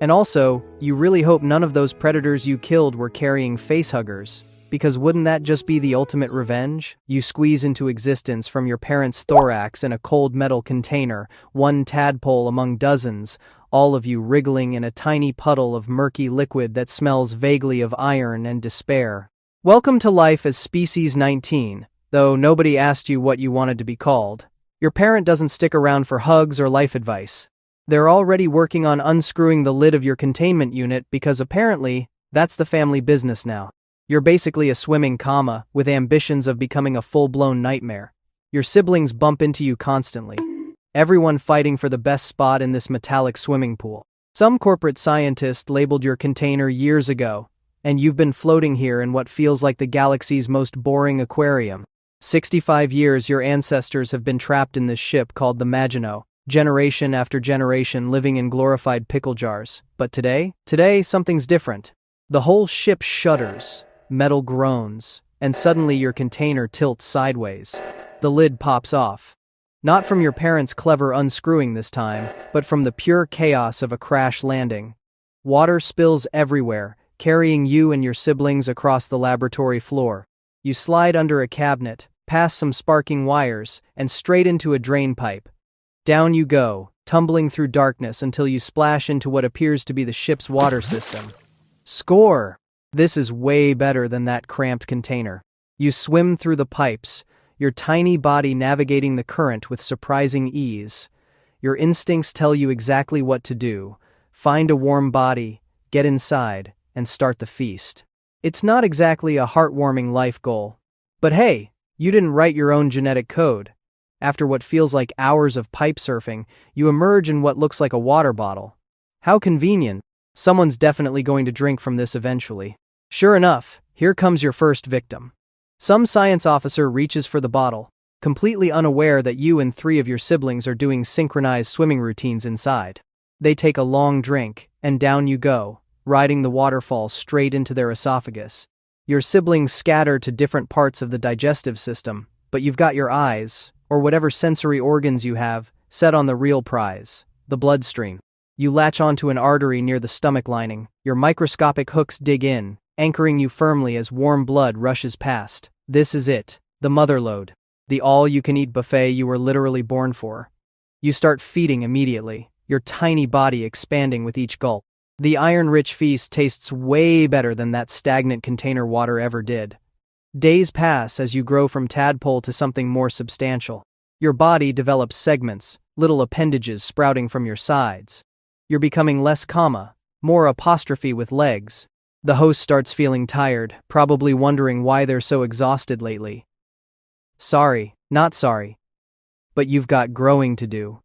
And also, you really hope none of those predators you killed were carrying facehuggers, because wouldn't that just be the ultimate revenge? You squeeze into existence from your parents' thorax in a cold metal container, one tadpole among dozens, all of you wriggling in a tiny puddle of murky liquid that smells vaguely of iron and despair. Welcome to life as Species 19, though nobody asked you what you wanted to be called. Your parent doesn't stick around for hugs or life advice. They're already working on unscrewing the lid of your containment unit because apparently, that's the family business now. You're basically a swimming comma with ambitions of becoming a full-blown nightmare. Your siblings bump into you constantly. Everyone fighting for the best spot in this metallic swimming pool. Some corporate scientist labeled your container years ago, and you've been floating here in what feels like the galaxy's most boring aquarium. 65 years your ancestors have been trapped in this ship called the Maginot, generation after generation living in glorified pickle jars. But today, something's different. The whole ship shudders, metal groans, and suddenly your container tilts sideways. The lid pops off. Not from your parents' clever unscrewing this time, but from the pure chaos of a crash landing. Water spills everywhere, carrying you and your siblings across the laboratory floor. You slide under a cabinet, past some sparking wires, and straight into a drain pipe. Down you go, tumbling through darkness until you splash into what appears to be the ship's water system. Score! This is way better than that cramped container. You swim through the pipes, your tiny body navigating the current with surprising ease. Your instincts tell you exactly what to do. Find a warm body, get inside, and start the feast. It's not exactly a heartwarming life goal. But hey, you didn't write your own genetic code. After what feels like hours of pipe surfing, you emerge in what looks like a water bottle. How convenient. Someone's definitely going to drink from this eventually. Sure enough, here comes your first victim. Some science officer reaches for the bottle, completely unaware that you and 3 of your siblings are doing synchronized swimming routines inside. They take a long drink, and down you go, riding the waterfall straight into their esophagus. Your siblings scatter to different parts of the digestive system, but you've got your eyes, or whatever sensory organs you have, set on the real prize, the bloodstream. You latch onto an artery near the stomach lining. Your microscopic hooks dig in, anchoring you firmly as warm blood rushes past. This is it, the motherlode, the all-you-can-eat buffet you were literally born for. You start feeding immediately, your tiny body expanding with each gulp. The iron-rich feast tastes way better than that stagnant container water ever did. Days pass as you grow from tadpole to something more substantial. Your body develops segments, little appendages sprouting from your sides. You're becoming less comma, more apostrophe with legs. The host starts feeling tired, probably wondering why they're so exhausted lately. Sorry, not sorry. But you've got growing to do.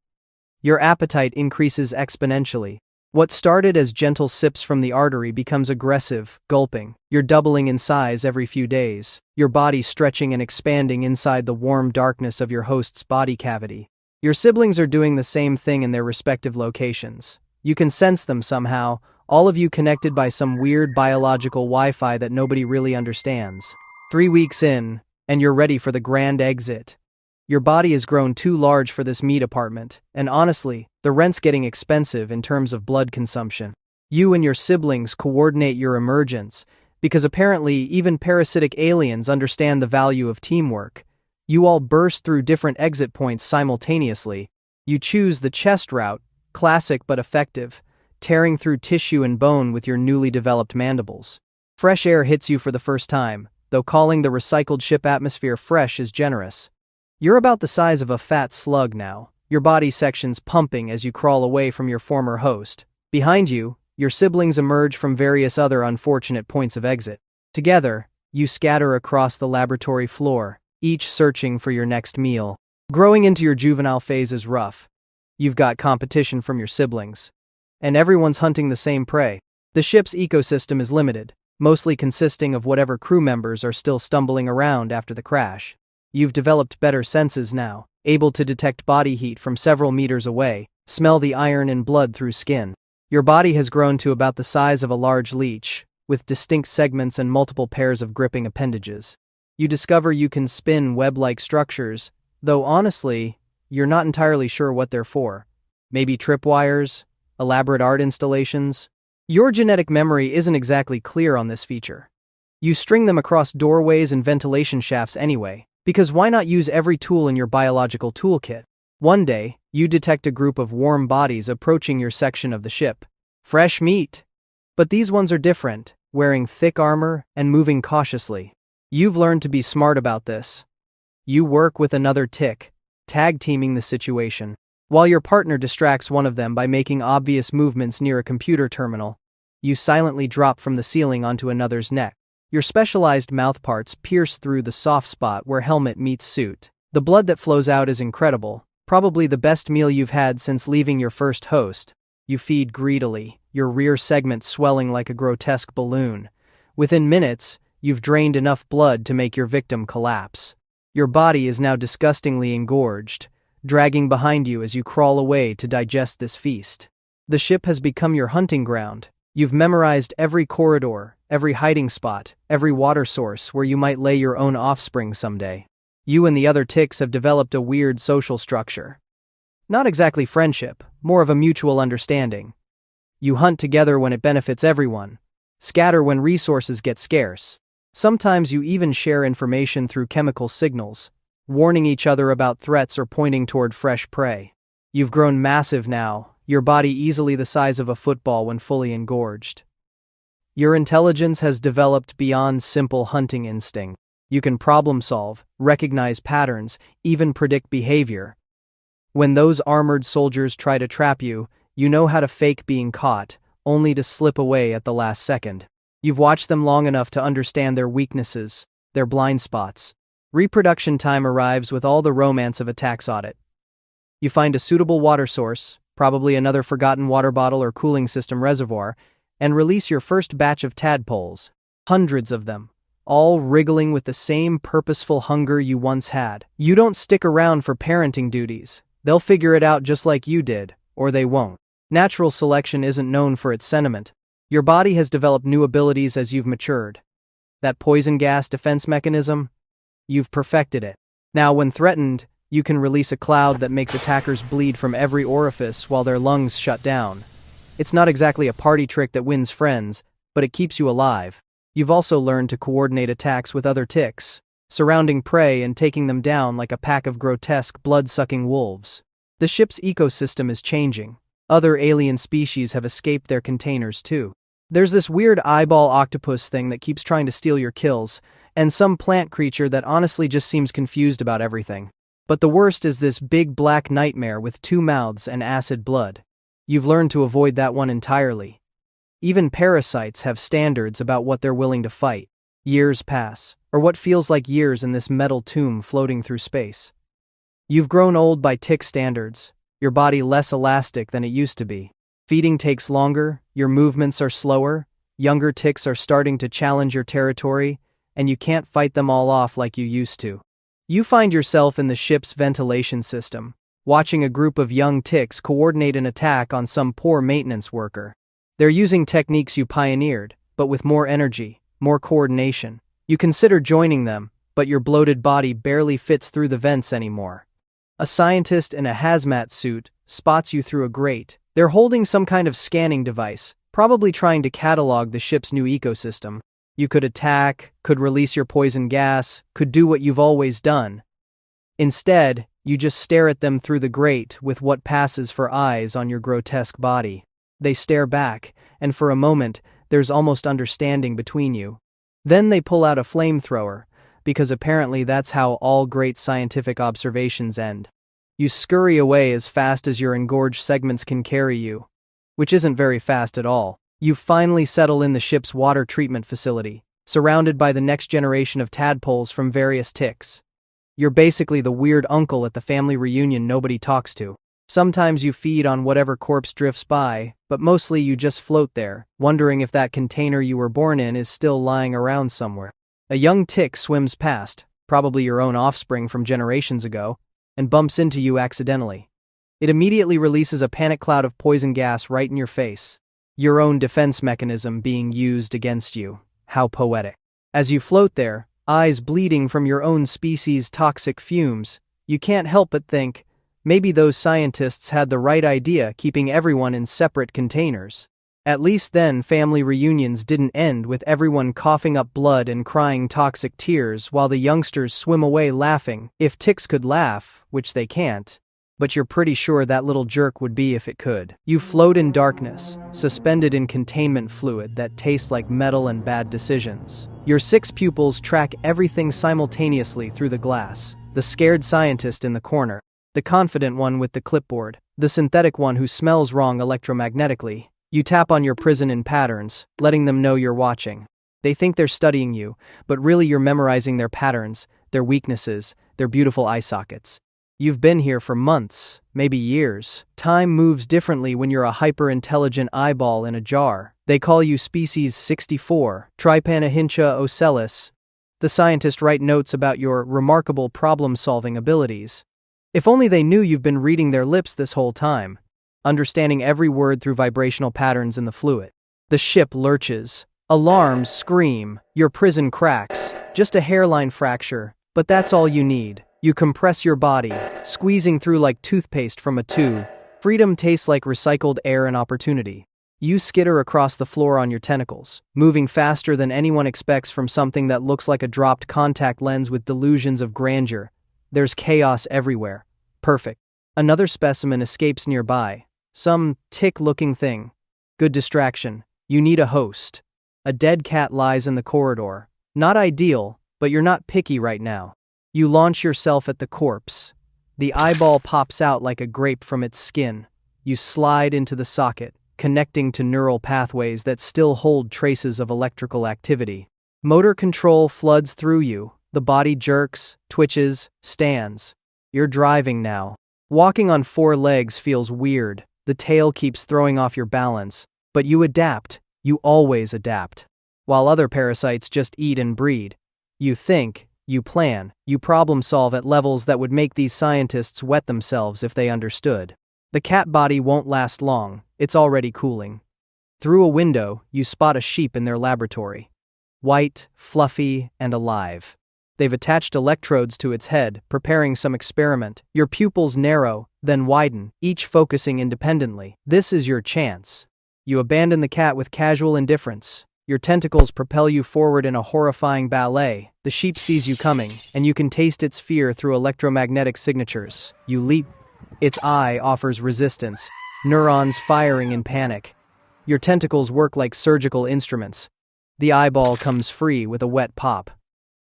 Your appetite increases exponentially. What started as gentle sips from the artery becomes aggressive, gulping. You're doubling in size every few days, your body stretching and expanding inside the warm darkness of your host's body cavity. Your siblings are doing the same thing in their respective locations. You can sense them somehow, all of you connected by some weird biological Wi-Fi that nobody really understands. 3 weeks in, and you're ready for the grand exit. Your body has grown too large for this meat apartment, and honestly, the rent's getting expensive in terms of blood consumption. You and your siblings coordinate your emergence, because apparently even parasitic aliens understand the value of teamwork. You all burst through different exit points simultaneously. You choose the chest route, classic but effective, tearing through tissue and bone with your newly developed mandibles. Fresh air hits you for the first time, though calling the recycled ship atmosphere fresh is generous. You're about the size of a fat slug now, your body sections pumping as you crawl away from your former host. Behind you, your siblings emerge from various other unfortunate points of exit. Together, you scatter across the laboratory floor, each searching for your next meal. Growing into your juvenile phase is rough. You've got competition from your siblings, and everyone's hunting the same prey. The ship's ecosystem is limited, mostly consisting of whatever crew members are still stumbling around after the crash. You've developed better senses now, able to detect body heat from several meters away, smell the iron and blood through skin. Your body has grown to about the size of a large leech, with distinct segments and multiple pairs of gripping appendages. You discover you can spin web-like structures, though honestly, you're not entirely sure what they're for. Maybe tripwires? Elaborate art installations? Your genetic memory isn't exactly clear on this feature. You string them across doorways and ventilation shafts anyway, because why not use every tool in your biological toolkit? One day, you detect a group of warm bodies approaching your section of the ship. Fresh meat! But these ones are different, wearing thick armor and moving cautiously. You've learned to be smart about this. You work with another tick, tag-teaming the situation. While your partner distracts one of them by making obvious movements near a computer terminal, you silently drop from the ceiling onto another's neck. Your specialized mouthparts pierce through the soft spot where helmet meets suit. The blood that flows out is incredible, probably the best meal you've had since leaving your first host. You feed greedily, your rear segment swelling like a grotesque balloon. Within minutes, you've drained enough blood to make your victim collapse. Your body is now disgustingly engorged, dragging behind you as you crawl away to digest this feast. The ship has become your hunting ground. You've memorized every corridor, every hiding spot, every water source where you might lay your own offspring someday. You and the other ticks have developed a weird social structure. Not exactly friendship, more of a mutual understanding. You hunt together when it benefits everyone, scatter when resources get scarce. Sometimes you even share information through chemical signals, warning each other about threats or pointing toward fresh prey. You've grown massive now, your body easily the size of a football when fully engorged. Your intelligence has developed beyond simple hunting instinct. You can problem solve, recognize patterns, even predict behavior. When those armored soldiers try to trap you, you know how to fake being caught, only to slip away at the last second. You've watched them long enough to understand their weaknesses, their blind spots. Reproduction time arrives with all the romance of a tax audit. You find a suitable water source, probably another forgotten water bottle or cooling system reservoir, and release your first batch of tadpoles. Hundreds of them, all wriggling with the same purposeful hunger you once had. You don't stick around for parenting duties. They'll figure it out just like you did, or they won't. Natural selection isn't known for its sentiment. Your body has developed new abilities as you've matured. That poison gas defense mechanism? You've perfected it. Now, when threatened, you can release a cloud that makes attackers bleed from every orifice while their lungs shut down. It's not exactly a party trick that wins friends, but it keeps you alive. You've also learned to coordinate attacks with other ticks, surrounding prey and taking them down like a pack of grotesque, blood-sucking wolves. The ship's ecosystem is changing. Other alien species have escaped their containers too. There's this weird eyeball octopus thing that keeps trying to steal your kills, and some plant creature that honestly just seems confused about everything. But the worst is this big black nightmare with 2 mouths and acid blood. You've learned to avoid that one entirely. Even parasites have standards about what they're willing to fight. Years pass, or what feels like years in this metal tomb floating through space. You've grown old by tick standards, your body less elastic than it used to be. Feeding takes longer, your movements are slower, younger ticks are starting to challenge your territory, and you can't fight them all off like you used to. You find yourself in the ship's ventilation system, watching a group of young ticks coordinate an attack on some poor maintenance worker. They're using techniques you pioneered, but with more energy, more coordination. You consider joining them, but your bloated body barely fits through the vents anymore. A scientist in a hazmat suit spots you through a grate. They're holding some kind of scanning device, probably trying to catalog the ship's new ecosystem. You could attack, could release your poison gas, could do what you've always done. Instead, you just stare at them through the grate with what passes for eyes on your grotesque body. They stare back, and for a moment, there's almost understanding between you. Then they pull out a flamethrower, because apparently that's how all great scientific observations end. You scurry away as fast as your engorged segments can carry you, which isn't very fast at all. You finally settle in the ship's water treatment facility, surrounded by the next generation of tadpoles from various ticks. You're basically the weird uncle at the family reunion nobody talks to. Sometimes you feed on whatever corpse drifts by, but mostly you just float there, wondering if that container you were born in is still lying around somewhere. A young tick swims past, probably your own offspring from generations ago, and bumps into you accidentally. It immediately releases a panic cloud of poison gas right in your face. Your own defense mechanism being used against you. How poetic. As you float there, eyes bleeding from your own species' toxic fumes, you can't help but think, maybe those scientists had the right idea keeping everyone in separate containers. At least then family reunions didn't end with everyone coughing up blood and crying toxic tears while the youngsters swim away laughing, if ticks could laugh, which they can't. But you're pretty sure that little jerk would be if it could. You float in darkness, suspended in containment fluid that tastes like metal and bad decisions. Your 6 pupils track everything simultaneously through the glass. The scared scientist in the corner, the confident one with the clipboard, the synthetic one who smells wrong electromagnetically. You tap on your prison in patterns, letting them know you're watching. They think they're studying you, but really you're memorizing their patterns, their weaknesses, their beautiful eye sockets. You've been here for months, maybe years. Time moves differently when you're a hyper-intelligent eyeball in a jar. They call you Species 64, Trypanohincha ocellis. The scientists write notes about your remarkable problem-solving abilities. If only they knew you've been reading their lips this whole time, understanding every word through vibrational patterns in the fluid. The ship lurches. Alarms scream. Your prison cracks. Just a hairline fracture, but that's all you need. You compress your body, squeezing through like toothpaste from a tube. Freedom tastes like recycled air and opportunity. You skitter across the floor on your tentacles, moving faster than anyone expects from something that looks like a dropped contact lens with delusions of grandeur. There's chaos everywhere. Perfect. Another specimen escapes nearby. Some tick-looking thing. Good distraction. You need a host. A dead cat lies in the corridor. Not ideal, but you're not picky right now. You launch yourself at the corpse. The eyeball pops out like a grape from its skin. You slide into the socket, connecting to neural pathways that still hold traces of electrical activity. Motor control floods through you. The body jerks, twitches, stands. You're driving now. Walking on 4 legs feels weird. The tail keeps throwing off your balance. But you adapt. You always adapt. While other parasites just eat and breed. You think. You plan, you problem solve at levels that would make these scientists wet themselves if they understood. The cat body won't last long, it's already cooling. Through a window, you spot a sheep in their laboratory. White, fluffy, and alive. They've attached electrodes to its head, preparing some experiment. Your pupils narrow, then widen, each focusing independently. This is your chance. You abandon the cat with casual indifference. Your tentacles propel you forward in a horrifying ballet. The sheep sees you coming, and you can taste its fear through electromagnetic signatures. You leap. Its eye offers resistance, neurons firing in panic. Your tentacles work like surgical instruments. The eyeball comes free with a wet pop.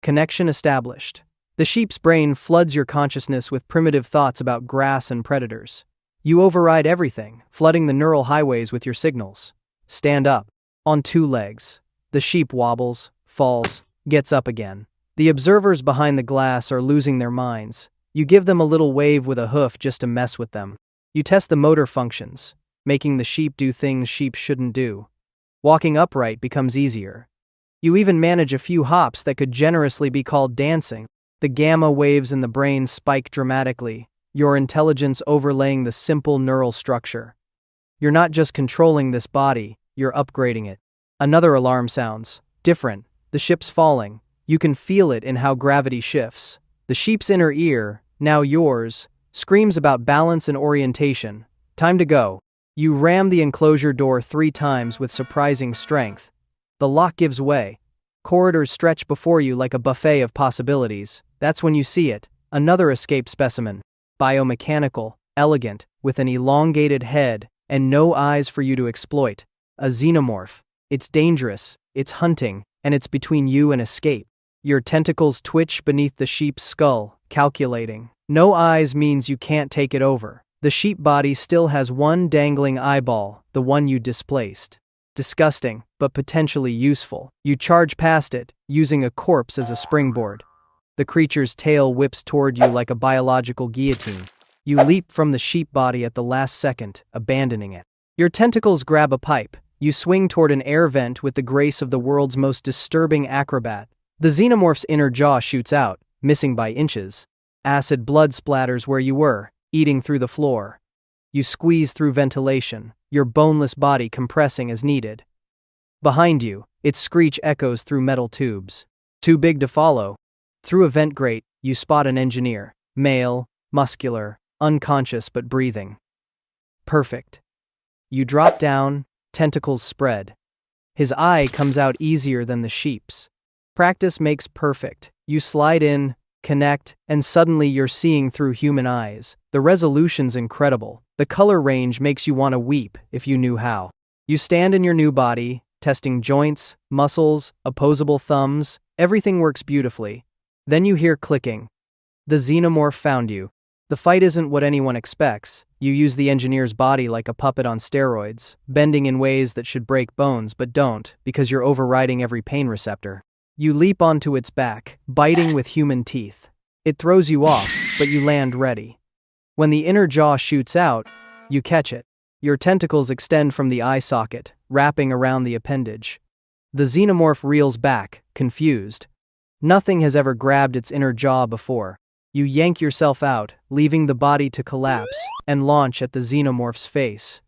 Connection established. The sheep's brain floods your consciousness with primitive thoughts about grass and predators. You override everything, flooding the neural highways with your signals. Stand up. On 2 legs. The sheep wobbles, falls, gets up again. The observers behind the glass are losing their minds. You give them a little wave with a hoof just to mess with them. You test the motor functions, making the sheep do things sheep shouldn't do. Walking upright becomes easier. You even manage a few hops that could generously be called dancing. The gamma waves in the brain spike dramatically, your intelligence overlaying the simple neural structure. You're not just controlling this body, you're upgrading it. Another alarm sounds. Different. The ship's falling. You can feel it in how gravity shifts. The sheep's inner ear, now yours, screams about balance and orientation. Time to go. You ram the enclosure door 3 times with surprising strength. The lock gives way. Corridors stretch before you like a buffet of possibilities. That's when you see it. Another escape specimen. Biomechanical, elegant, with an elongated head and no eyes for you to exploit. A xenomorph. It's dangerous, it's hunting, and it's between you and escape. Your tentacles twitch beneath the sheep's skull, calculating. No eyes means you can't take it over. The sheep body still has one dangling eyeball, the one you displaced. Disgusting, but potentially useful. You charge past it, using a corpse as a springboard. The creature's tail whips toward you like a biological guillotine. You leap from the sheep body at the last second, abandoning it. Your tentacles grab a pipe. You swing toward an air vent with the grace of the world's most disturbing acrobat. The xenomorph's inner jaw shoots out, missing by inches. Acid blood splatters where you were, eating through the floor. You squeeze through ventilation, your boneless body compressing as needed. Behind you, its screech echoes through metal tubes. Too big to follow. Through a vent grate, you spot an engineer. Male, muscular, unconscious but breathing. Perfect. You drop down, tentacles spread. His eye comes out easier than the sheep's. Practice makes perfect. You slide in, connect, and suddenly you're seeing through human eyes. The resolution's incredible. The color range makes you want to weep if you knew how. You stand in your new body, testing joints, muscles, opposable thumbs. Everything works beautifully. Then you hear clicking. The xenomorph found you. The fight isn't what anyone expects. You use the engineer's body like a puppet on steroids, bending in ways that should break bones but don't because you're overriding every pain receptor. You leap onto its back, biting with human teeth. It throws you off, but you land ready. When the inner jaw shoots out, you catch it. Your tentacles extend from the eye socket, wrapping around the appendage. The xenomorph reels back, confused. Nothing has ever grabbed its inner jaw before. You yank yourself out, leaving the body to collapse, and launch at the xenomorph's face.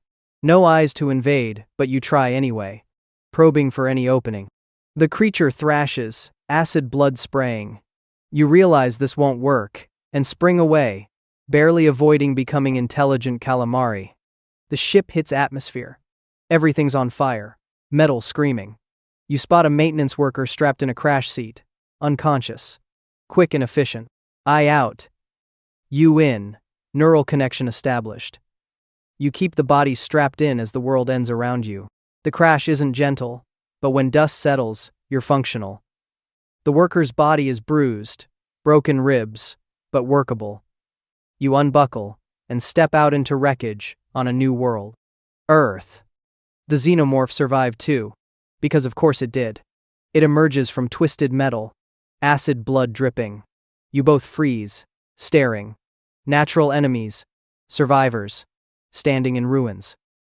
No eyes to invade, but you try anyway, probing for any opening. The creature thrashes, acid blood spraying. You realize this won't work, and spring away, barely avoiding becoming intelligent calamari. The ship hits atmosphere. Everything's on fire, metal screaming. You spot a maintenance worker strapped in a crash seat, unconscious, quick and efficient. Eye out. You in. Neural connection established. You keep the body strapped in as the world ends around you. The crash isn't gentle, but when dust settles, you're functional. The worker's body is bruised, broken ribs, but workable. You unbuckle and step out into wreckage on a new world. Earth. The xenomorph survived too, because of course it did. It emerges from twisted metal, acid blood dripping. You both freeze, staring. Natural enemies, survivors, standing in ruins.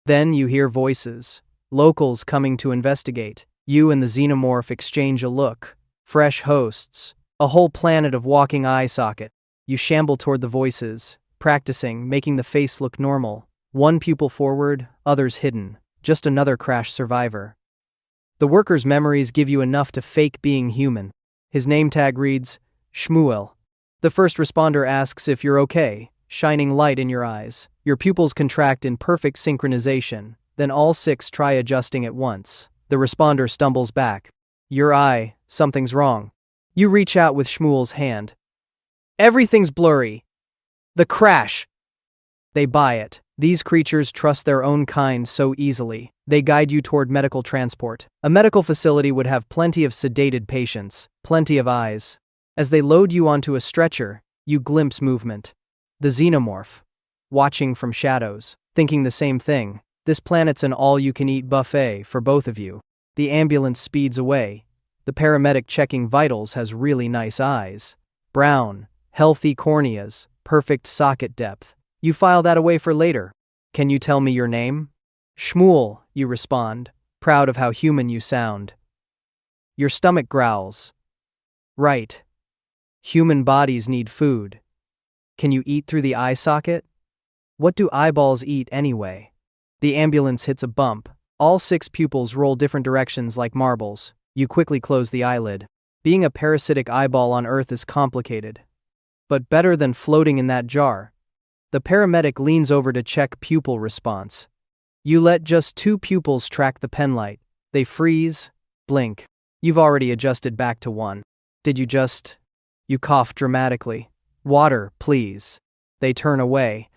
Then you hear voices, locals coming to investigate. You and the xenomorph exchange a look. Fresh hosts, a whole planet of walking eye socket. You shamble toward the voices, practicing, making the face look normal. One pupil forward, others hidden. Just another crash survivor. The worker's memories give you enough to fake being human. His name tag reads, Shmuel. The first responder asks if you're okay, shining light in your eyes. Your pupils contract in perfect synchronization, then all 6 try adjusting at once. The responder stumbles back. Your eye, something's wrong. You reach out with Shmuel's hand. Everything's blurry. The crash. They buy it. These creatures trust their own kind so easily. They guide you toward medical transport. A medical facility would have plenty of sedated patients, plenty of eyes. As they load you onto a stretcher, you glimpse movement. The xenomorph, watching from shadows, thinking the same thing. This planet's an all-you-can-eat buffet for both of you. The ambulance speeds away. The paramedic checking vitals has really nice eyes. Brown, healthy corneas, perfect socket depth. You file that away for later. Can you tell me your name? Shmuel, you respond, proud of how human you sound. Your stomach growls. Right. Human bodies need food. Can you eat through the eye socket? What do eyeballs eat anyway? The ambulance hits a bump. All 6 pupils roll different directions like marbles. You quickly close the eyelid. Being a parasitic eyeball on Earth is complicated. But better than floating in that jar. The paramedic leans over to check pupil response. You let just 2 pupils track the penlight. They freeze, blink. You've already adjusted back to 1. Did you just? You cough dramatically. Water, please. They turn away.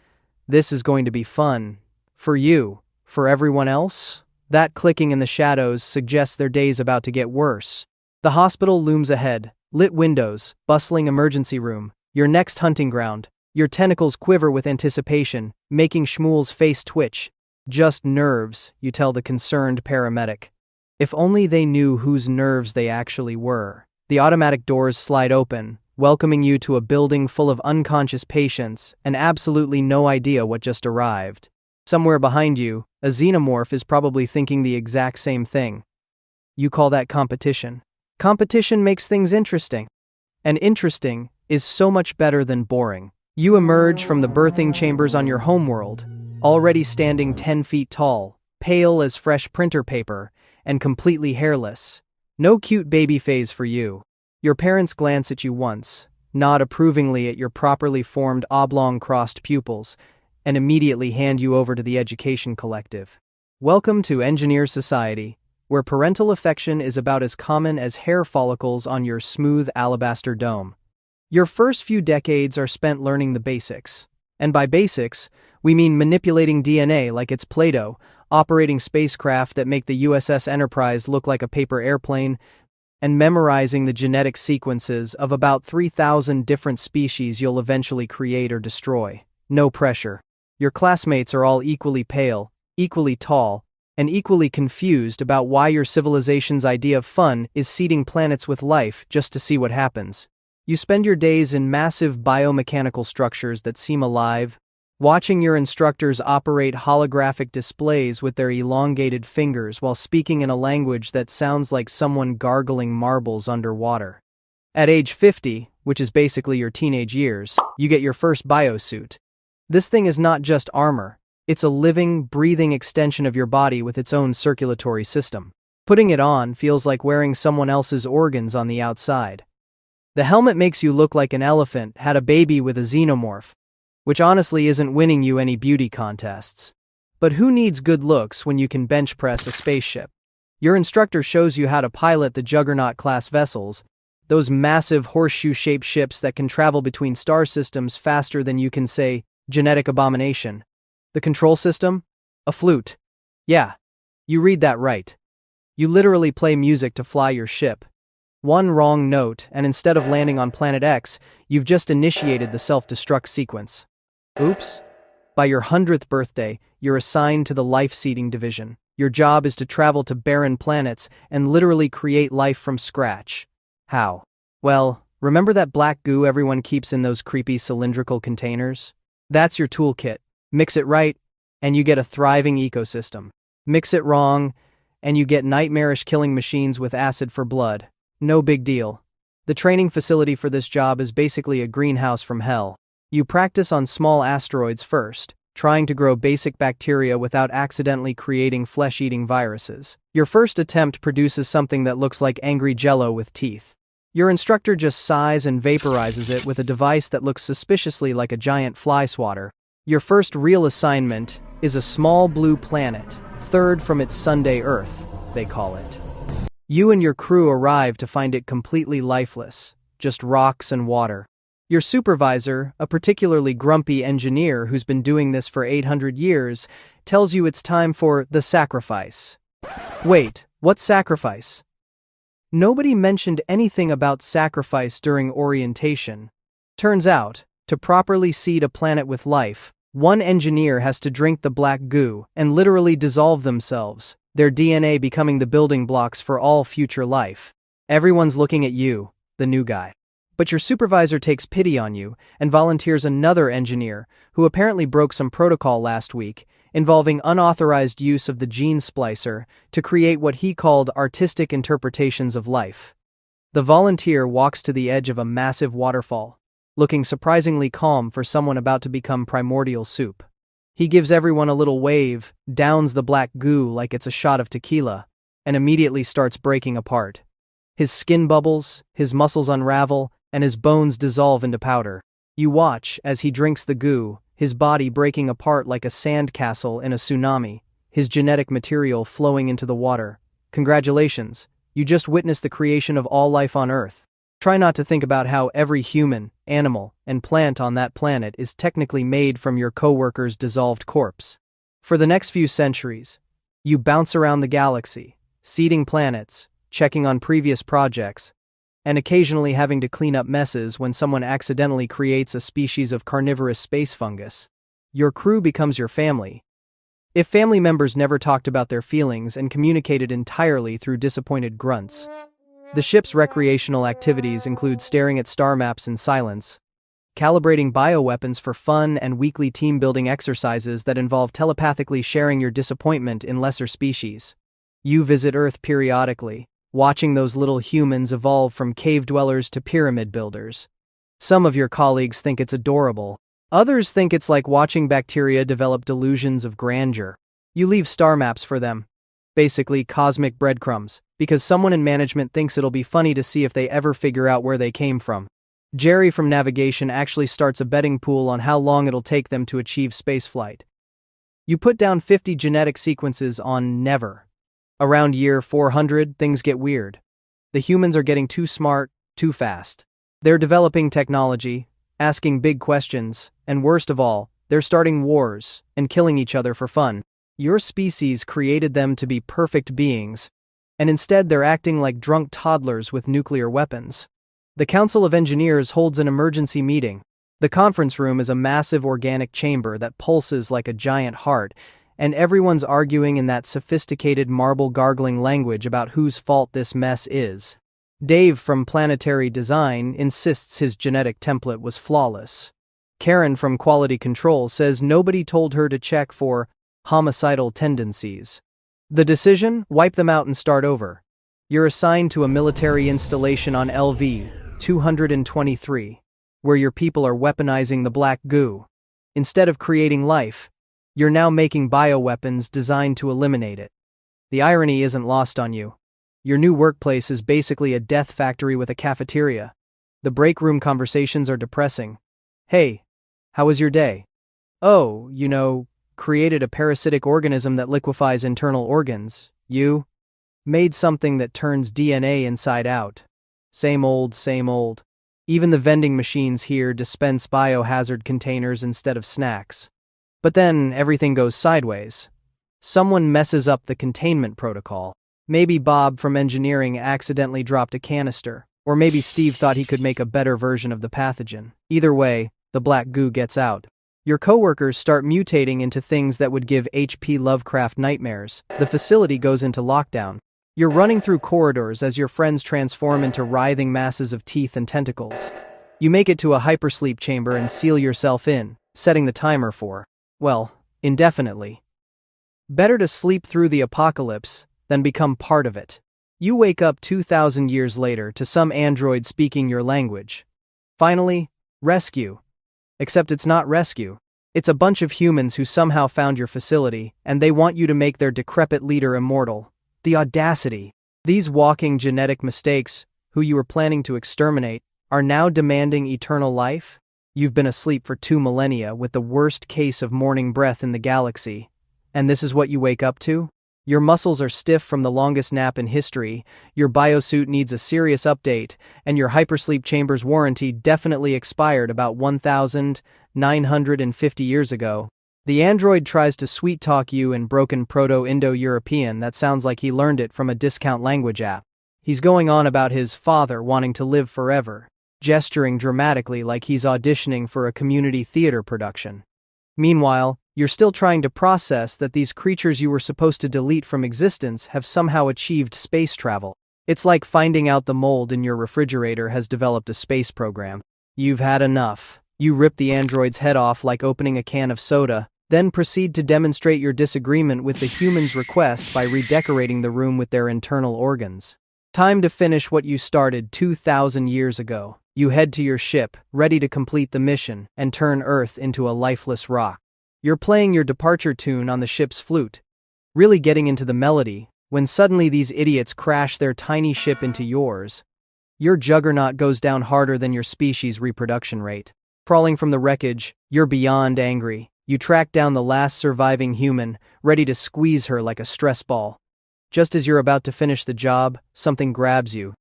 This is going to be fun. For you. For everyone else? That clicking in the shadows suggests their day's about to get worse. The hospital looms ahead. Lit windows, bustling emergency room. Your next hunting ground. Your tentacles quiver with anticipation, making Shmuel's face twitch. Just nerves, you tell the concerned paramedic. If only they knew whose nerves they actually were. The automatic doors slide open, welcoming you to a building full of unconscious patients and absolutely no idea what just arrived. Somewhere behind you, a xenomorph is probably thinking the exact same thing. You call that competition. Competition makes things interesting. And interesting is so much better than boring. You emerge from the birthing chambers on your homeworld, already standing 10 feet tall, pale as fresh printer paper, and completely hairless. No cute baby phase for you. Your parents glance at you once, nod approvingly at your properly formed oblong-crossed pupils, and immediately hand you over to the education collective. Welcome to Engineer Society, where parental affection is about as common as hair follicles on your smooth alabaster dome. Your first few decades are spent learning the basics. And by basics, we mean manipulating DNA like it's Play-Doh, operating spacecraft that make the USS Enterprise look like a paper airplane, and memorizing the genetic sequences of about 3,000 different species you'll eventually create or destroy. No pressure. Your classmates are all equally pale, equally tall, and equally confused about why your civilization's idea of fun is seeding planets with life just to see what happens. You spend your days in massive biomechanical structures that seem alive, watching your instructors operate holographic displays with their elongated fingers while speaking in a language that sounds like someone gargling marbles underwater. At age 50, which is basically your teenage years, you get your first biosuit. This thing is not just armor, it's a living, breathing extension of your body with its own circulatory system. Putting it on feels like wearing someone else's organs on the outside. The helmet makes you look like an elephant had a baby with a xenomorph, which honestly isn't winning you any beauty contests. But who needs good looks when you can bench press a spaceship? Your instructor shows you how to pilot the Juggernaut-class vessels, those massive horseshoe-shaped ships that can travel between star systems faster than you can say, genetic abomination. The control system? A flute. Yeah, you read that right. You literally play music to fly your ship. One wrong note, and instead of landing on Planet X, you've just initiated the self-destruct sequence. Oops. By your 100th birthday, you're assigned to the life-seeding division. Your job is to travel to barren planets and literally create life from scratch. How? Well, remember that black goo everyone keeps in those creepy cylindrical containers? That's your toolkit. Mix it right, and you get a thriving ecosystem. Mix it wrong, and you get nightmarish killing machines with acid for blood. No big deal. The training facility for this job is basically a greenhouse from hell. You practice on small asteroids first, trying to grow basic bacteria without accidentally creating flesh-eating viruses. Your first attempt produces something that looks like angry jello with teeth. Your instructor just sighs and vaporizes it with a device that looks suspiciously like a giant fly swatter. Your first real assignment is a small blue planet, third from its Sunday Earth, they call it. You and your crew arrive to find it completely lifeless, just rocks and water. Your supervisor, a particularly grumpy engineer who's been doing this for 800 years, tells you it's time for the sacrifice. Wait, what sacrifice? Nobody mentioned anything about sacrifice during orientation. Turns out, to properly seed a planet with life, one engineer has to drink the black goo and literally dissolve themselves, their DNA becoming the building blocks for all future life. Everyone's looking at you, the new guy. But your supervisor takes pity on you and volunteers another engineer who apparently broke some protocol last week involving unauthorized use of the gene splicer to create what he called artistic interpretations of life. The volunteer walks to the edge of a massive waterfall, looking surprisingly calm for someone about to become primordial soup. He gives everyone a little wave, downs the black goo like it's a shot of tequila, and immediately starts breaking apart. His skin bubbles, his muscles unravel, and his bones dissolve into powder. You watch as he drinks the goo, his body breaking apart like a sandcastle in a tsunami, his genetic material flowing into the water. Congratulations, you just witnessed the creation of all life on Earth. Try not to think about how every human, animal, and plant on that planet is technically made from your coworker's dissolved corpse. For the next few centuries, you bounce around the galaxy, seeding planets, checking on previous projects, and occasionally having to clean up messes when someone accidentally creates a species of carnivorous space fungus. Your crew becomes your family. If family members never talked about their feelings and communicated entirely through disappointed grunts. The ship's recreational activities include staring at star maps in silence, calibrating bioweapons for fun, and weekly team-building exercises that involve telepathically sharing your disappointment in lesser species. You visit Earth periodically, watching those little humans evolve from cave dwellers to pyramid builders. Some of your colleagues think it's adorable. Others think it's like watching bacteria develop delusions of grandeur. You leave star maps for them. Basically cosmic breadcrumbs, because someone in management thinks it'll be funny to see if they ever figure out where they came from. Jerry from navigation actually starts a betting pool on how long it'll take them to achieve spaceflight. You put down 50 genetic sequences on never. Around year 400, things get weird. The humans are getting too smart, too fast. They're developing technology, asking big questions, and worst of all, they're starting wars and killing each other for fun. Your species created them to be perfect beings, and instead they're acting like drunk toddlers with nuclear weapons. The Council of Engineers holds an emergency meeting. The conference room is a massive organic chamber that pulses like a giant heart, and everyone's arguing in that sophisticated marble-gargling language about whose fault this mess is. Dave from Planetary Design insists his genetic template was flawless. Karen from Quality Control says nobody told her to check for homicidal tendencies. The decision? Wipe them out and start over. You're assigned to a military installation on LV-223, where your people are weaponizing the black goo. Instead of creating life, you're now making bioweapons designed to eliminate it. The irony isn't lost on you. Your new workplace is basically a death factory with a cafeteria. The break room conversations are depressing. Hey, how was your day? Oh, created a parasitic organism that liquefies internal organs. You made something that turns DNA inside out. Same old, same old. Even the vending machines here dispense biohazard containers instead of snacks. But then everything goes sideways. Someone messes up the containment protocol. Maybe Bob from engineering accidentally dropped a canister, or maybe Steve thought he could make a better version of the pathogen. Either way, the black goo gets out. Your coworkers start mutating into things that would give H.P. Lovecraft nightmares. The facility goes into lockdown. You're running through corridors as your friends transform into writhing masses of teeth and tentacles. You make it to a hypersleep chamber and seal yourself in, setting the timer for, indefinitely. Better to sleep through the apocalypse than become part of it. You wake up 2,000 years later to some android speaking your language. Finally, rescue. Except it's not rescue. It's a bunch of humans who somehow found your facility, and they want you to make their decrepit leader immortal. The audacity. These walking genetic mistakes, who you were planning to exterminate, are now demanding eternal life? You've been asleep for 2 millennia with the worst case of morning breath in the galaxy. And this is what you wake up to? Your muscles are stiff from the longest nap in history, your biosuit needs a serious update, and your hypersleep chamber's warranty definitely expired about 1,950 years ago. The android tries to sweet-talk you in broken Proto-Indo-European that sounds like he learned it from a discount language app. He's going on about his father wanting to live forever, gesturing dramatically like he's auditioning for a community theater production. Meanwhile, you're still trying to process that these creatures you were supposed to delete from existence have somehow achieved space travel. It's like finding out the mold in your refrigerator has developed a space program. You've had enough. You rip the android's head off like opening a can of soda, then proceed to demonstrate your disagreement with the human's request by redecorating the room with their internal organs. Time to finish what you started 2,000 years ago. You head to your ship, ready to complete the mission, and turn Earth into a lifeless rock. You're playing your departure tune on the ship's flute, really getting into the melody, when suddenly these idiots crash their tiny ship into yours. Your juggernaut goes down harder than your species' reproduction rate. Crawling from the wreckage, you're beyond angry. You track down the last surviving human, ready to squeeze her like a stress ball. Just as you're about to finish the job, something grabs you.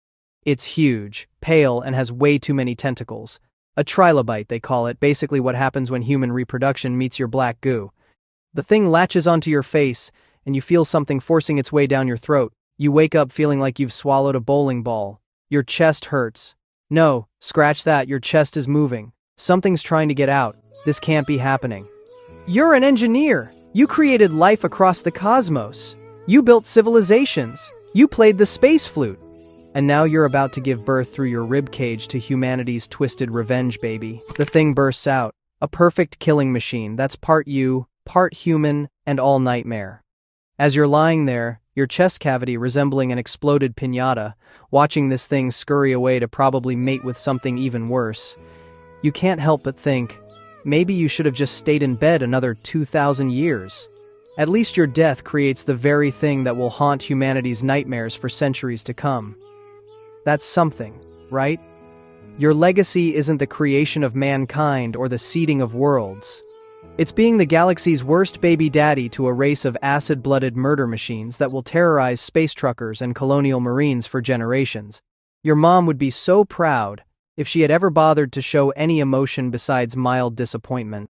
It's huge, pale, and has way too many tentacles. A trilobite, they call it, basically what happens when human reproduction meets your black goo. The thing latches onto your face, and you feel something forcing its way down your throat. You wake up feeling like you've swallowed a bowling ball. Your chest hurts. No, scratch that, your chest is moving. Something's trying to get out. This can't be happening. You're an engineer. You created life across the cosmos. You built civilizations. You played the space flute. And now you're about to give birth through your ribcage to humanity's twisted revenge baby. The thing bursts out. A perfect killing machine that's part you, part human, and all nightmare. As you're lying there, your chest cavity resembling an exploded piñata, watching this thing scurry away to probably mate with something even worse, you can't help but think, maybe you should have just stayed in bed another 2,000 years. At least your death creates the very thing that will haunt humanity's nightmares for centuries to come. That's something, right? Your legacy isn't the creation of mankind or the seeding of worlds. It's being the galaxy's worst baby daddy to a race of acid-blooded murder machines that will terrorize space truckers and colonial marines for generations. Your mom would be so proud if she had ever bothered to show any emotion besides mild disappointment.